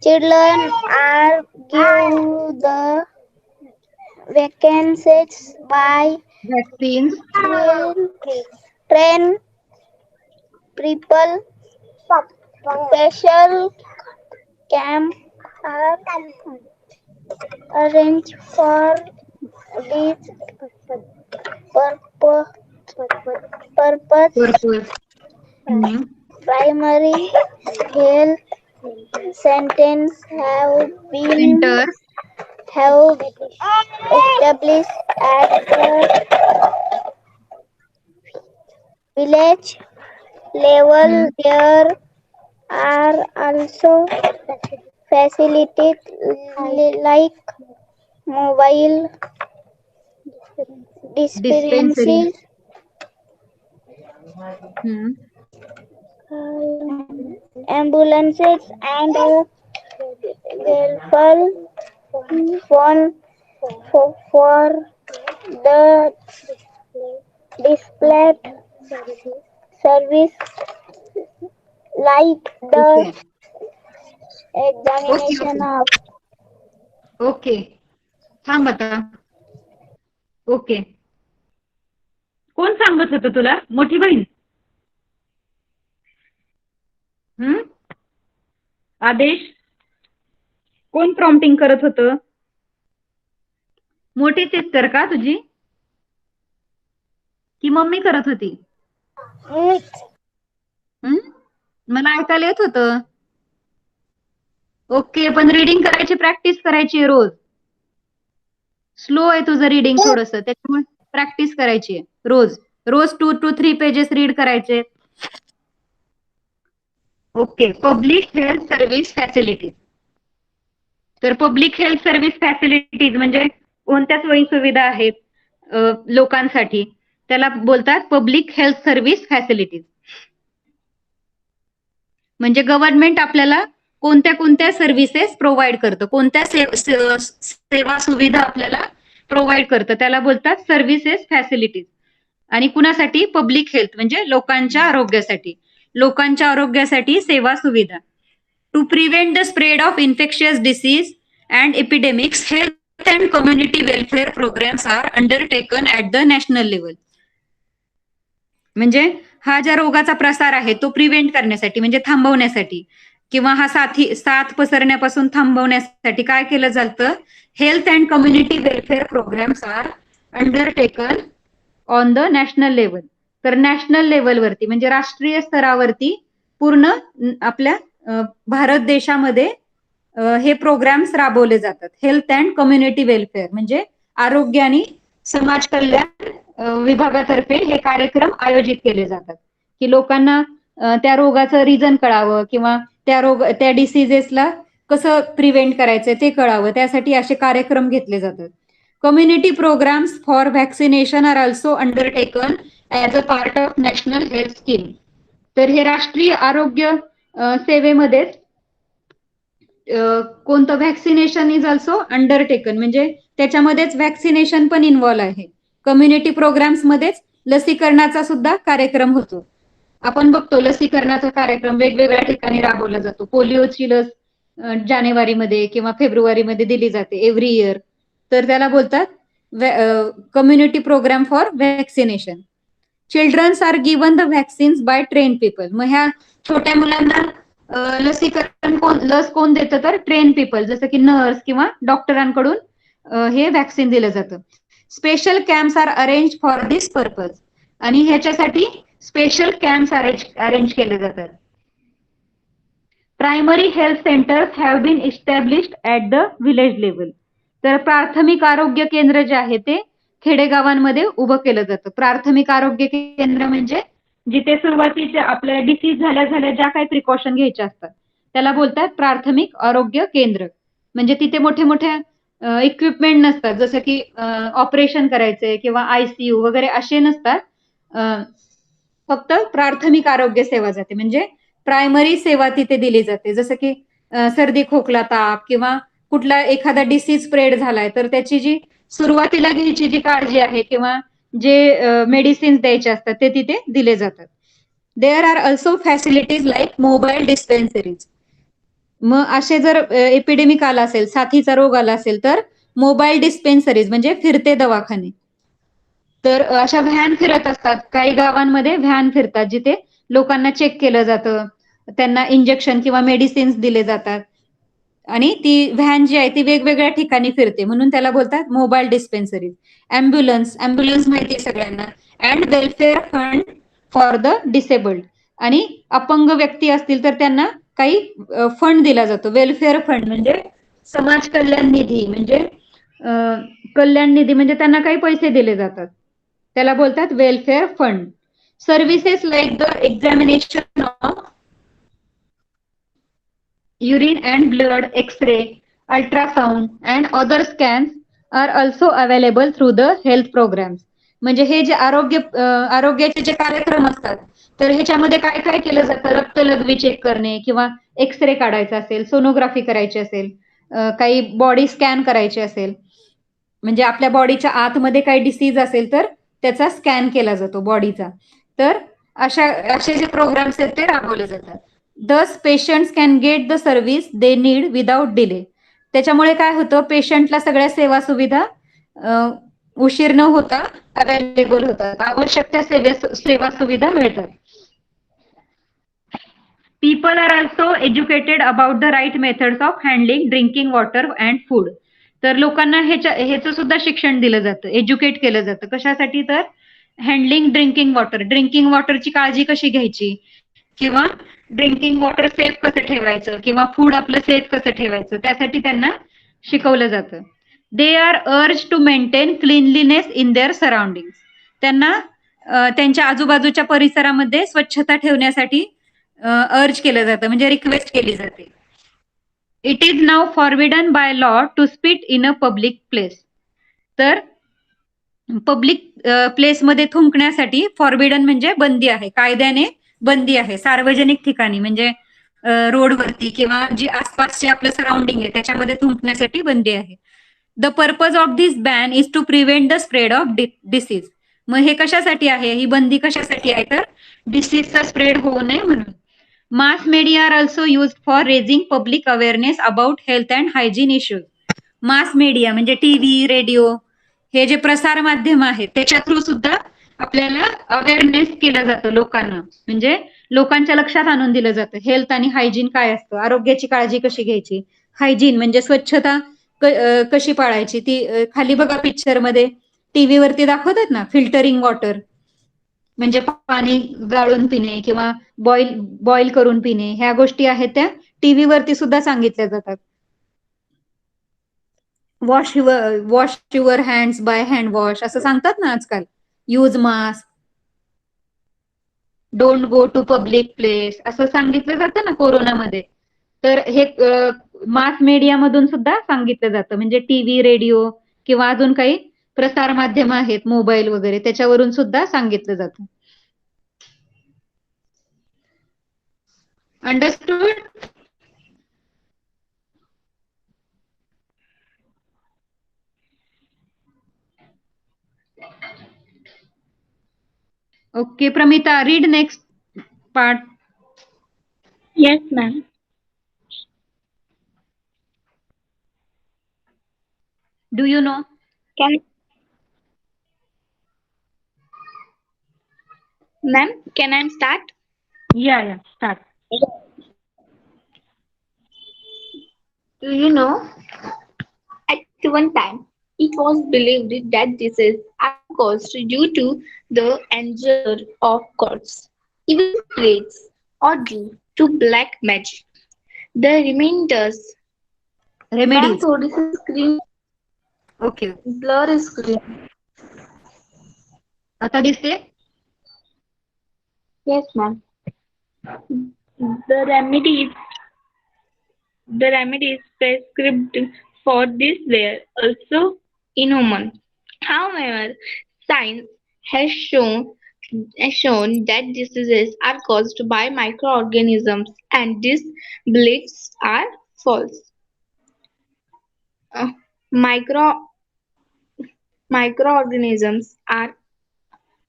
Children are given the vacancies by vaccine train people. Special camp are arranged for this purpose primary health centers have been centres established at the village level. There are also facilities like mobile dispensary. dispensaries, ambulances, and welfare phone for the displayed service like the examination of okay, थांब आता. Okay, कोण सांगत होतं तुला? मोठी बहीण? आदेश, कोण प्रॉम्प्टिंग करत होतं? मोठी सिस्टर का तुझी, की मम्मी करत होती? मला ऐकायला येत होतं. ओके, पण रीडिंग करायची प्रॅक्टिस करायची रोज. स्लो आहे तुझं रीडिंग थोडस, त्याच्यामुळे प्रॅक्टिस करायची रोज. रोज 2 to 3 पेजेस रीड करायचे. Okay, public health service facilities. तर पब्लिक हेल्थ सर्व्हिस फॅसिलिटीज म्हणजे कोणत्या सोयी सुविधा आहेत लोकांसाठी, त्याला बोलतात पब्लिक हेल्थ सर्व्हिस फॅसिलिटीज. म्हणजे गव्हर्नमेंट आपल्याला कोणत्या कोणत्या सर्व्हिसेस प्रोव्हाइड करतं, कोणत्या सेवा सुविधा आपल्याला प्रोव्हाइड करतं, त्याला बोलतात सर्व्हिसेस फॅसिलिटीज. आणि कुणासाठी? पब्लिक हेल्थ म्हणजे लोकांच्या आरोग्यासाठी. लोकांच्या आरोग्यासाठी सेवा सुविधा. To prevent the spread of infectious disease and epidemics, health and community welfare programmes are undertaken at the national level. म्हणजे हा ज्या रोगाचा प्रसार आहे तो प्रिव्हेंट करण्यासाठी म्हणजे थांबवण्यासाठी, किंवा हा साथ पसरण्यापासून थांबवण्यासाठी काय केलं जातं? Health and community welfare programmes are undertaken on the national level. तर नॅशनल लेवलवरती म्हणजे राष्ट्रीय स्तरावरती पूर्ण आपल्या भारत देशामध्ये हे प्रोग्राम्स राबवले जातात. हेल्थ अँड कम्युनिटी वेलफेअर म्हणजे आरोग्य आणि समाज कल्याण विभागातर्फे हे कार्यक्रम आयोजित केले जातात, की लोकांना त्या रोगाचं रिझन कळावं किंवा त्या डिसिजेसला कसं प्रिव्हेंट करायचं ते कळावं, त्यासाठी असे कार्यक्रम घेतले जातात. Community programmes for vaccination are also undertaken as a part of national health scheme. तर हे राष्ट्रीय आरोग्य सेवेमध्येच कोणतं व्हॅक्सिनेशन इज ऑल्सो अंडरटेकन म्हणजे त्याच्यामध्येच व्हॅक्सिनेशन पण इन्व्हॉल्व आहे. कम्युनिटी प्रोग्राम्स मध्येच लसीकरणाचा सुद्धा कार्यक्रम होतो. आपण बघतो लसीकरणाचा कार्यक्रम वेगवेगळ्या ठिकाणी राबवला जातो. पोलिओची लस जानेवारीमध्ये किंवा फेब्रुवारीमध्ये दिली जाते एव्हरी इयर. तर त्याला बोलतात community programme for vaccination. Childrens are given the vaccines by train people. मग ह्या छोट्या मुलांना लस कोण देतं? तर ट्रेन पीपल, जसं की नर्स किंवा डॉक्टरांकडून हे व्हॅक्सिन दिलं जातं. Special camps are arrange for this purpose. आणि ह्याच्यासाठी स्पेशल कॅम्प्स अरेंज केले जातात. Primary health centres have been established at the village level. तर प्राथमिक आरोग्य केंद्र जे आहे ते खेडेगावांमध्ये उभं केलं जातं. प्राथमिक आरोग्य केंद्र म्हणजे जिथे सुरुवातीच्या आपल्या डिसीज झाल्या ज्या काही प्रिकॉशन घ्यायच्या असतात त्याला बोलतात प्राथमिक आरोग्य केंद्र. म्हणजे तिथे मोठे मोठे इक्विपमेंट नसतात, जसं की ऑपरेशन करायचे किंवा ICU वगैरे असे नसतात. फक्त प्राथमिक आरोग्य सेवा जाते म्हणजे प्रायमरी सेवा तिथे दिली जाते. जसं की सर्दी खोकला ताप किंवा कुठला एखादा डिसीज स्प्रेड झालाय तर त्याची जी सुरुवातीला घ्यायची जी काळजी आहे किंवा जे मेडिसिन्स द्यायचे असतात ते तिथे दिले जातात. There are also facilities like mobile dispensaries. मग असे जर एपिडेमिक आला असेल, साथीचा रोग आला असेल तर मोबाईल डिस्पेन्सरीज म्हणजे फिरते दवाखाने. तर अशा व्हॅन फिरत असतात, काही गावांमध्ये व्हॅन फिरतात जिथे लोकांना चेक केलं जातं, त्यांना इंजेक्शन किंवा मेडिसिन्स दिले जातात. आणि ती व्हॅन जी आहे ती वेगवेगळ्या ठिकाणी फिरते म्हणून त्याला बोलतात मोबाईल डिस्पेन्सरीज. ॲम्ब्युलन्स माहिती आहे सगळ्यांना. And welfare fund for the disabled. आणि अपंग व्यक्ती असतील तर त्यांना काही फंड दिला जातो. वेलफेअर फंड म्हणजे समाज कल्याण निधी, म्हणजे कल्याण निधी म्हणजे त्यांना काही पैसे दिले जातात, त्याला बोलतात welfare fund. Services like the examination of urine and blood, X-ray, ultrasound and other scans are also available through the health programs. म्हणजे हे जे आरोग्याचे जे कार्यक्रम असतात तर ह्याच्यामध्ये काय काय केलं जातं, रक्तलघवी चेक करणे किंवा एक्सरे काढायचा असेल, सोनोग्राफी करायची असेल, काही बॉडी स्कॅन करायची असेल, म्हणजे आपल्या बॉडीच्या आतमध्ये काही डिसीज असेल तर त्याचा स्कॅन केला जातो बॉडीचा. तर असे जे प्रोग्राम्स आहेत ते राबवले जातात. दस patients can get the service they need without delay. त्याच्यामुळे काय होतं, पेशंटला सगळ्या सेवा सुविधा उशीर न होता अवेलेबल होतात, आवश्यक त्या सेवा सुविधा मिळतात. People are also educated about the right methods of handling drinking water and food. तर लोकांना ह्याचं सुद्धा शिक्षण दिलं जातं, एज्युकेट केलं जातं. कशासाठी तर हँडलिंग ड्रिंकिंग वॉटरची काळजी कशी घ्यायची, किंवा ड्रिंकिंग वॉटर सेफ कसं ठेवायचं, किंवा फूड आपलं सेफ कसं ठेवायचं, त्यासाठी त्यांना शिकवलं जातं. They are urge to maintain cleanliness in their surrounding. त्यांना त्यांच्या आजूबाजूच्या परिसरामध्ये स्वच्छता ठेवण्यासाठी अर्ज केलं जातं, म्हणजे रिक्वेस्ट केली जाते. It is now forbidden by law to spit in a public place. तर पब्लिक प्लेसमध्ये थुंकण्यासाठी फॉरबिडन म्हणजे बंदी आहे, कायद्याने बंदी आहे. सार्वजनिक ठिकाणी म्हणजे रोडवरती किंवा जी आसपासचे आपलं सराउंडिंग आहे त्याच्यामध्ये थुंकण्यासाठी बंदी आहे. The purpose of this ban is to prevent the spread of disease. मग हे कशासाठी आहे, ही बंदी कशासाठी आहे, तर डिसीजचा स्प्रेड होऊ नये म्हणून. Mass media are also use for raising public awareness about health and hygiene issues. Mass media म्हणजे टीव्ही, रेडिओ, हे जे प्रसार माध्यम आहेत त्याच्या थ्रू सुद्धा आपल्याला अवेअरनेस केलं जातं लोकांना, म्हणजे लोकांच्या लक्षात आणून दिलं जातं हेल्थ आणि हायजीन काय असतं, आरोग्याची काळजी कशी घ्यायची. हायजीन म्हणजे स्वच्छता कशी पाळायची. ती खाली बघा पिक्चर मध्ये टीव्ही वरती दाखवतात ना, फिल्टरिंग वॉटर म्हणजे पाणी गाळून पिणे किंवा बॉईल करून पिणे, ह्या गोष्टी आहेत त्या टीव्ही वरती सुद्धा सांगितल्या जातात. Wash your hands by hand wash असं सांगतात ना आजकाल. Use mask, don't go to public place असं सांगितलं जातं ना कोरोनामध्ये. तर हे मास मीडियामधून सुद्धा सांगितलं जातं, म्हणजे टीव्ही, रेडिओ किंवा अजून काही प्रसार माध्यम आहेत, मोबाईल वगैरे, त्याच्यावरून सुद्धा सांगितलं जातं. Understood? Okay, Pramita, read next part. Yes, ma'am. Do you know? Can I start? Yeah, start. Do you know? At one time, it was believed that diseases are caused due to the anger of gods, evil spirits, or due to black magic. The reminders. Ma'am, Remedies. थोड़ी C screen Okay. blur screen. आता दिसते? Yes, ma'am. The remedies prescribed for this were also inhuman. However, science has shown that diseases are caused by microorganisms, and these beliefs are false. Uh, micro microorganisms are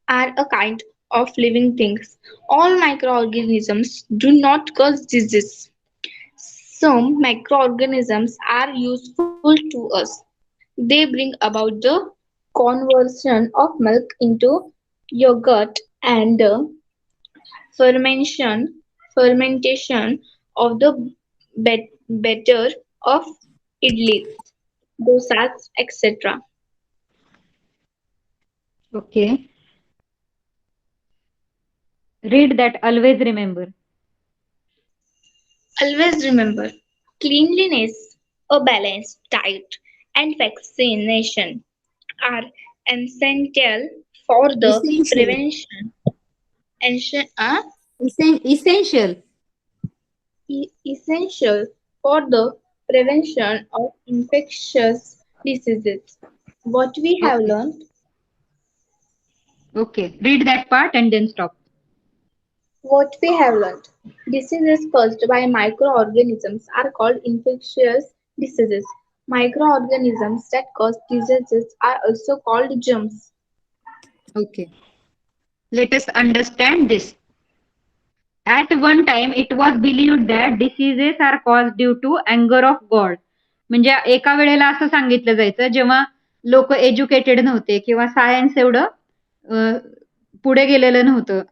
a kind of living things. All microorganisms do not cause disease. Some microorganisms are useful to us. They bring about the conversion of milk into yogurt and the fermentation of the better of idlis, dosas, etc. Okay. Read that. Always remember. Always remember, cleanliness, a balanced diet, and vaccination are essential for the Essential. prevention Essential. essential for the prevention of infectious diseases. What we have Okay. learned, Okay. Read that part and then stop. what we have learned. Diseases caused by microorganisms are called infectious diseases. Microorganisms that cause diseases are also called germs. Okay. Let us understand this. At one time, it was believed that diseases are caused due to anger of God. म्हणजे एका वेळेला असं सांगितलं जायचं जेव्हा लोक educated नव्हते किंवा सायन्स एवढं अ, पुढे गेलेलं नव्हतं.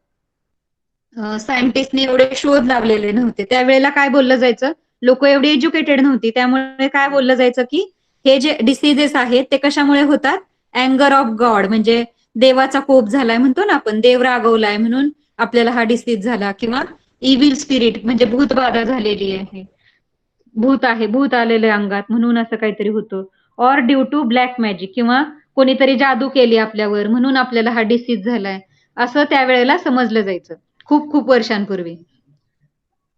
सायंटिस्टने एवढे शोध लावलेले नव्हते. त्यावेळेला काय बोललं जायचं? लोक एवढी एज्युकेटेड नव्हती. त्यामुळे काय बोललं जायचं की हे जे डिसीजेस आहेत ते कशामुळे होतात? अँगर ऑफ गॉड म्हणजे देवाचा कोप झालाय म्हणतो ना आपण, देव रागवलाय म्हणून आपल्याला हा डिसीज झाला किंवा इव्हिल स्पिरिट म्हणजे भूतबाधा झालेली आहे. भूत आहे, भूत आलेलं अंगात म्हणून असं काहीतरी होतं. Or due to black magic किंवा कोणीतरी जादू केली आपल्यावर म्हणून आपल्याला हा डिसीज झालाय. असं त्यावेळेला समजलं जायचं. खूप खूप वर्षांपूर्वी.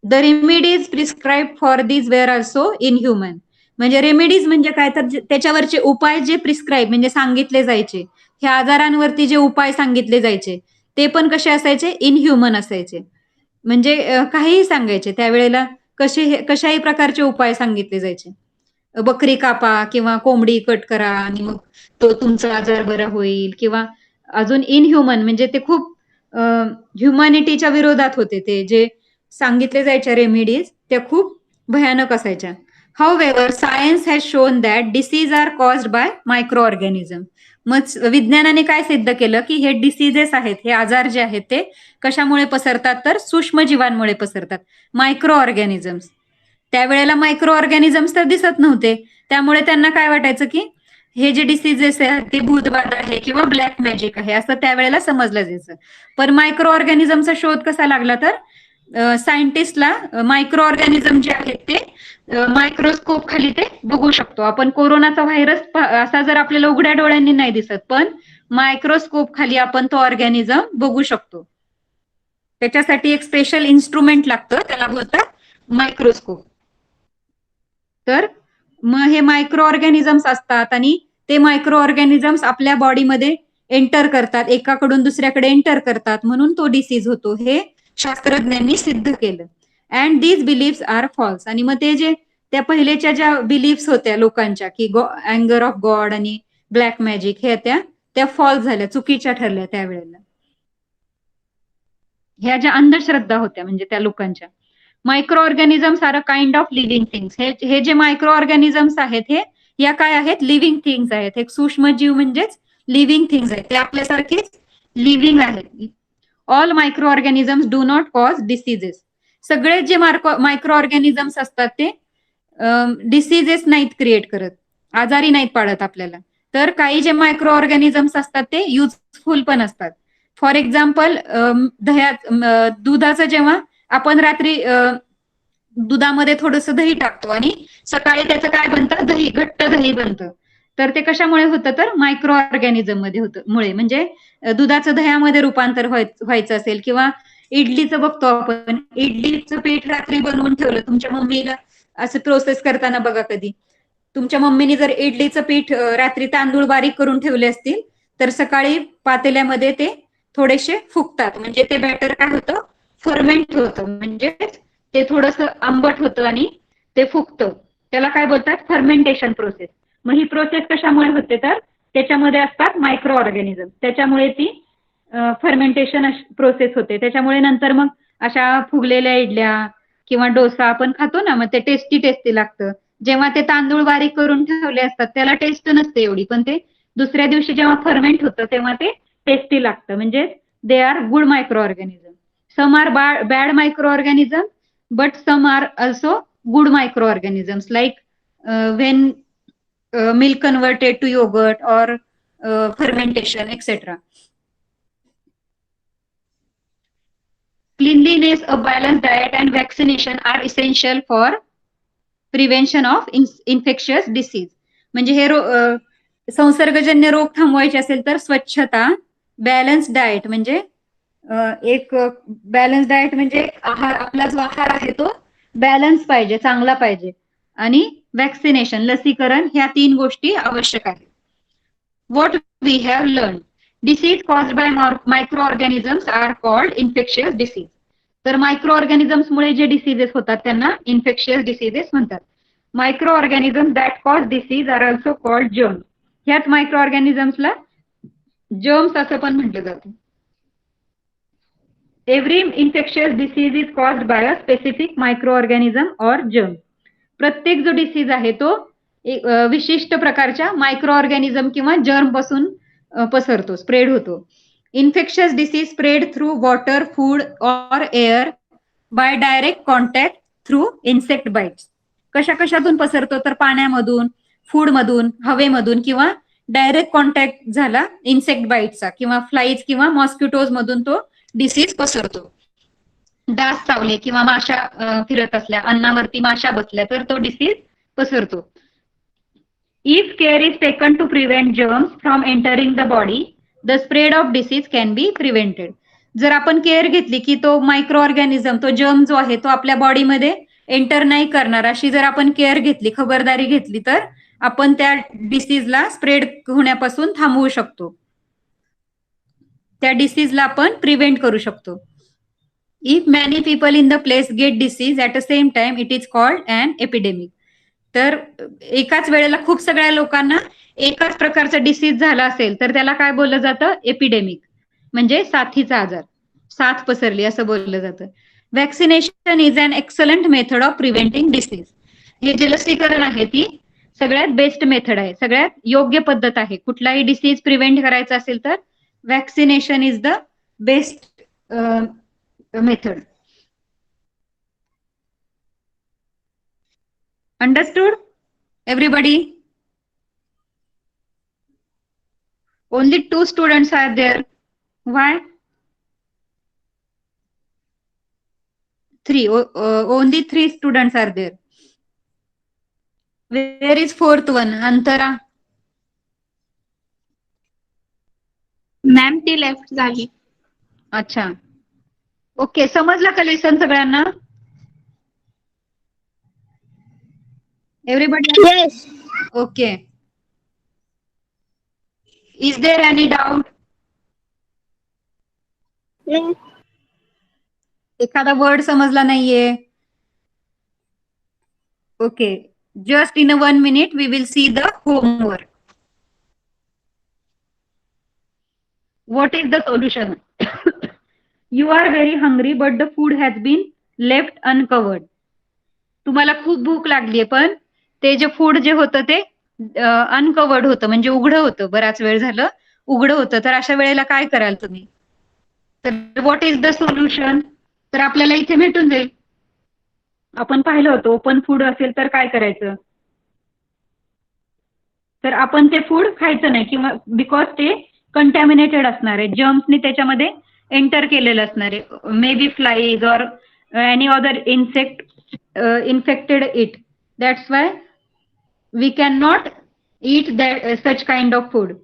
The remedies prescribe for this were also inhuman. म्हणजे रेमेडीज म्हणजे काय तर त्याच्यावरचे उपाय जे प्रिस्क्राईब म्हणजे सांगितले जायचे, ह्या आजारांवरती जे उपाय सांगितले जायचे ते पण कसे असायचे? इनह्युमन असायचे. म्हणजे काहीही सांगायचे त्यावेळेला. कशाही प्रकारचे उपाय सांगितले जायचे. बकरी कापा किंवा कोंबडी कट करा आणि मग तो तुमचा आजार बरा होईल किंवा अजून इनह्युमन म्हणजे ते खूप ह्युमॅनिटीच्या विरोधात होते. ते जे सांगितले जायच्या रेमेडीज त्या खूप भयानक असायच्या. However science has shown that disease are caused by micro organism. मग विज्ञानाने काय सिद्ध केलं की हे डिसीजेस आहेत, हे आजार जे आहेत ते कशामुळे पसरतात? तर सूक्ष्म जीवांमुळे पसरतात, मायक्रो ऑर्गॅनिझम्स. त्यावेळेला मायक्रो ऑर्गॅनिझम्स तर दिसत नव्हते, त्यामुळे त्यांना काय वाटायचं की हे जे डिसीजेस आहेत ते भूतबाधा आहे किंवा ब्लॅक मॅजिक आहे असं त्यावेळेला समजलं जायचं. पण मायक्रो ऑर्गॅनिझमचा शोध कसा लागला? तर सायंटिस्टला मायक्रो ऑर्गॅनिझम जे आहेत ते मायक्रोस्कोप खाली ते बघू शकतो आपण. कोरोनाचा व्हायरस असा जर आपल्याला उघड्या डोळ्यांनी नाही दिसत, पण मायक्रोस्कोप खाली आपण तो ऑर्गॅनिझम बघू शकतो. त्याच्यासाठी एक स्पेशल इन्स्ट्रुमेंट लागतं, त्याला बोलतात मायक्रोस्कोप. तर मग हे मायक्रो ऑर्गॅनिझम्स असतात आणि ते मायक्रो ऑर्गॅनिझम्स आपल्या बॉडीमध्ये एंटर करतात, एकाकडून दुसऱ्याकडे एंटर करतात, म्हणून तो डिसीज होतो हे शास्त्रज्ञांनी सिद्ध केलं. And these beliefs are false. आणि मग ते जे त्या पहिलेच्या ज्या बिलीफ्स होत्या लोकांच्या की अँगर ऑफ गॉड आणि ब्लॅक मॅजिक हे त्या फॉल्स झाल्या, चुकीच्या ठरल्या त्यावेळेला. ह्या ज्या अंधश्रद्धा होत्या म्हणजे त्या लोकांच्या. Micro organisms are a kind of living things. हे जे मायक्रो ऑर्गॅनिझम्स आहेत हे या काय आहेत? लिव्हिंग थिंग्स आहेत. एक सूक्ष्म जीव म्हणजेच लिव्हिंग थिंग्स आहेत, ते आपल्यासारखेच लिव्हिंग आहेत. All micro organisms do not cause diseases. सगळे जे मायक्रो ऑर्गॅनिझम्स असतात ते डिसीजेस नाहीत क्रिएट करत, आजारी नाहीत पाडत आपल्याला. तर काही जे मायक्रो ऑर्गॅनिझम्स असतात ते युजफुल पण असतात. फॉर एक्झाम्पल दुधाचं जेव्हा आपण रात्री दुधामध्ये थोडंसं दही टाकतो आणि सकाळी त्याचं काय बनतं? दही, घट्ट दही बनतं. तर ते कशामुळे होतं? तर मायक्रो ऑर्गॅनिझम मध्ये होतं मुळे. म्हणजे दुधाचं दह्यामध्ये रूपांतर व्हायचं असेल किंवा इडलीचं बघतो आपण, इडलीचं पीठ रात्री बनवून ठेवलं तुमच्या मम्मीला, असं प्रोसेस करताना बघा कधी तुमच्या मम्मीने जर इडलीचं पीठ रात्री तांदूळ बारीक करून ठेवले असतील तर सकाळी पातेल्यामध्ये ते थोडेसे फुगतात. म्हणजे ते बॅटर काय होतं? फर्मेंट होतं. म्हणजे ते थोडंसं आंबट होतं आणि ते फुगतं. त्याला काय बोलतात? Fermentation process. मग ही प्रोसेस कशामुळे होते? तर त्याच्यामध्ये असतात मायक्रो ऑर्गॅनिझम, त्याच्यामुळे ती फर्मेंटेशन प्रोसेस होते. त्याच्यामुळे नंतर मग अशा फुगलेल्या इडल्या किंवा डोसा आपण खातो ना, मग ते टेस्टी टेस्टी लागतं. जेव्हा ते तांदूळ बारीक करून ठेवले असतात त्याला टेस्ट नसते एवढी, पण ते दुसऱ्या दिवशी जेव्हा फर्मेंट होतं तेव्हा ते टेस्टी लागतं. म्हणजे they are good micro organism. Some are bad micro organism, but some are also good microorganisms like when milk converted to yogurt or fermentation, etc. Cleanliness, a balanced diet, and vaccination are essential for prevention of infectious disease. म्हणजे हे संसर्गजन्य रोग थांबवायचे असेल तर स्वच्छता, balance diet म्हणजे एक balance diet म्हणजे आहार, आपला जो आहार आहे तो बॅलन्स पाहिजे, चांगला पाहिजे, आणि वॅक्सिनेशन, लसीकरण, ह्या 3 गोष्टी आवश्यक आहेत. What we have learn, disease caused by micro organisms are called infectious disease. तर मायक्रो ऑर्गॅनिझम्समुळे जे डिसीजेस होतात त्यांना इन्फेक्शियस डिसीजेस म्हणतात. Micro organisms that cause disease are also called germs. ह्याच मायक्रो ऑर्गॅनिझम्सला जर्म्स असं पण म्हटलं जातं. Every infectious disease is caused by a specific micro organism or germ. प्रत्येक जो डिसीज आहे तो विशिष्ट प्रकारच्या मायक्रो ऑर्गॅनिझम किंवा जर्म पासून पसरतो, स्प्रेड होतो. Infectious disease spread through water, food और air by direct contact through insect bites. कशा कशातून पसरतो तर पाण्यामधून, फूडमधून, हवेमधून, किंवा डायरेक्ट कॉन्टॅक्ट झाला इन्सेक्ट बाईटचा किंवा फ्लाईज किंवा मॉस्किटोज मधून तो डिसीज पसरतो. डास चावले किंवा माशा फिरत असल्या, अन्नावरती माशा बसल्या तर तो डिसीज पसरतो. If care is taken to prevent germs from entering the body, the spread of disease can be prevented. जर आपण केअर घेतली की तो मायक्रो ऑर्गॅनिझम, तो जर्म जो आहे तो आपल्या बॉडीमध्ये एंटर नाही करणार, अशी जर आपण केअर घेतली, खबरदारी घेतली, तर आपण त्या डिसीजला स्प्रेड होण्यापासून थांबवू शकतो, त्या डिसीजला आपण प्रिव्हेंट करू शकतो. If many people in the place get disease at a same time, it is called an epidemic. तर एकाच वेळेला खूप सगळ्या लोकांना एकाच प्रकारचा डिसीज झाला असेल तर त्याला काय बोललं जातं? एपिडेमिक, म्हणजे साथीचा आजार, साथ पसरली असं बोललं जातं. Vaccination is an excellent method of preventing disease. हे जे लसीकरण आहे ती सगळ्यात बेस्ट मेथड आहे, सगळ्यात योग्य पद्धत आहे. कुठलाही डिसीज प्रिव्हेंट करायचा असेल तर vaccination is the best method. Understood? Everybody? Only 2 students are there. Why? 3. Only 3 students are there. Where is 4th one? Antara? Ma'am ती लेफ्ट झाली. अच्छा. ओके, समजलं का लेसन सगळ्यांना? Everybody? Yes. Okay. Is there any doubt? No. एखादा word समजला नाहीये? Okay. Just in a 1 minute we will see the homework. What is the solution? You are very hungry but the food has been left uncovered. तुम्हाला खूप भूक लागलीये पण ते जे फूड जे होतं ते अनकवर्ड होतं, म्हणजे उघडं होतं, बराच वेळ झालं उघडं होतं. तर अशा वेळेला काय कराल तुम्ही? तर व्हॉट इज द सोल्युशन? तर आपल्याला इथे भेटून जाईल. आपण पाहिलं होतं ओपन फूड असेल तर काय करायचं? तर आपण ते फूड खायचं नाही, किंवा बिकॉज ते कंटॅमिनेटेड असणार आहे, जर्म्सनी त्याच्यामध्ये एंटर केलेलं असणार आहे. मे बी फ्लाईज और any other insect infected it. That's why we cannot eat that such kind of food.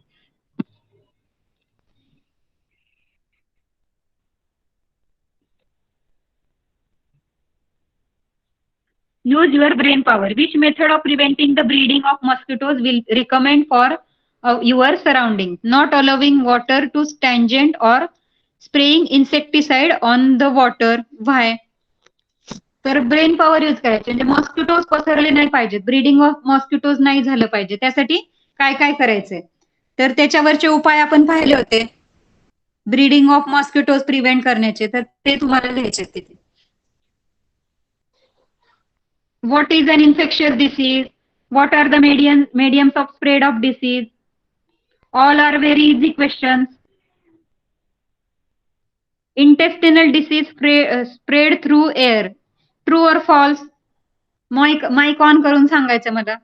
Use your brain power. Which method of preventing the breeding of mosquitoes will recommend for your surrounding? Not allowing water to stagnate or spraying insecticide on the water. Why? तर brain power use करायचे, म्हणजे mosquitoes पसरले नाही पाहिजेत, breeding of mosquitoes नाही झालं पाहिजे. त्यासाठी काय काय करायचंय? तर त्याच्यावरचे उपाय आपण पाहिले होते, ब्रीडिंग ऑफ मॉस्किटोज प्रिव्हेंट करण्याचे, तर ते तुम्हाला लिहायचे तिथे. What is an infectious disease? What are the mediums of spread of disease? All are very easy questions. Intestinal disease spread through air. True or false? Mike on करून सांगायचं मला.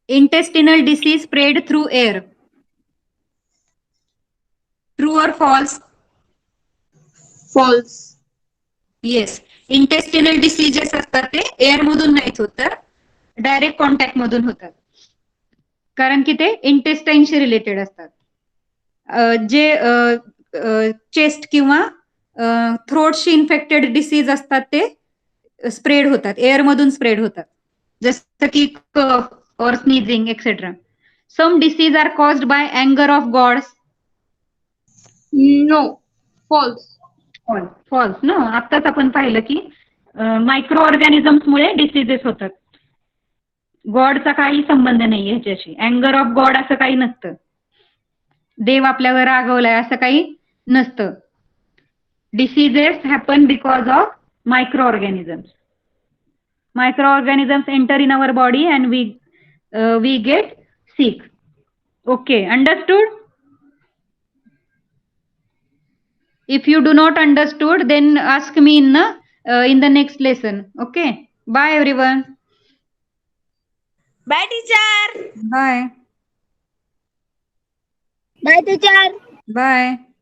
Intestinal disease spread through air. True or false? False. Yes. Intestinal diseases असतात ते air मधून नाहीत होत, तर direct contact मधून होतात, कारण की ते इंटेस्टाईनशी रिलेटेड असतात. जे चेस्ट किंवा थ्रोटशी इन्फेक्टेड डिसीज असतात ते स्प्रेड होतात, एअर मधून स्प्रेड होतात, जसं की कफ और sneezing etcetera. Some disease are caused bye अँगर of God's. No. False. False ना. आत्ताच आपण पाहिलं की मायक्रो ऑर्गॅनिझम्समुळे डिसीजेस होतात. गॉडचा काही संबंध नाही ह्याच्याशी. अँगर ऑफ गॉड असं काही नसतं. देव आपल्यावर रागवलाय असं काही नसतं. Diseases happen because of micro organisms. Microorganisms enter in our body and we get sick. Okay, understood? If you do not understood, then ask me in the next lesson. Okay, bye everyone. Bye, teacher. Bye. Bye, teacher. Bye.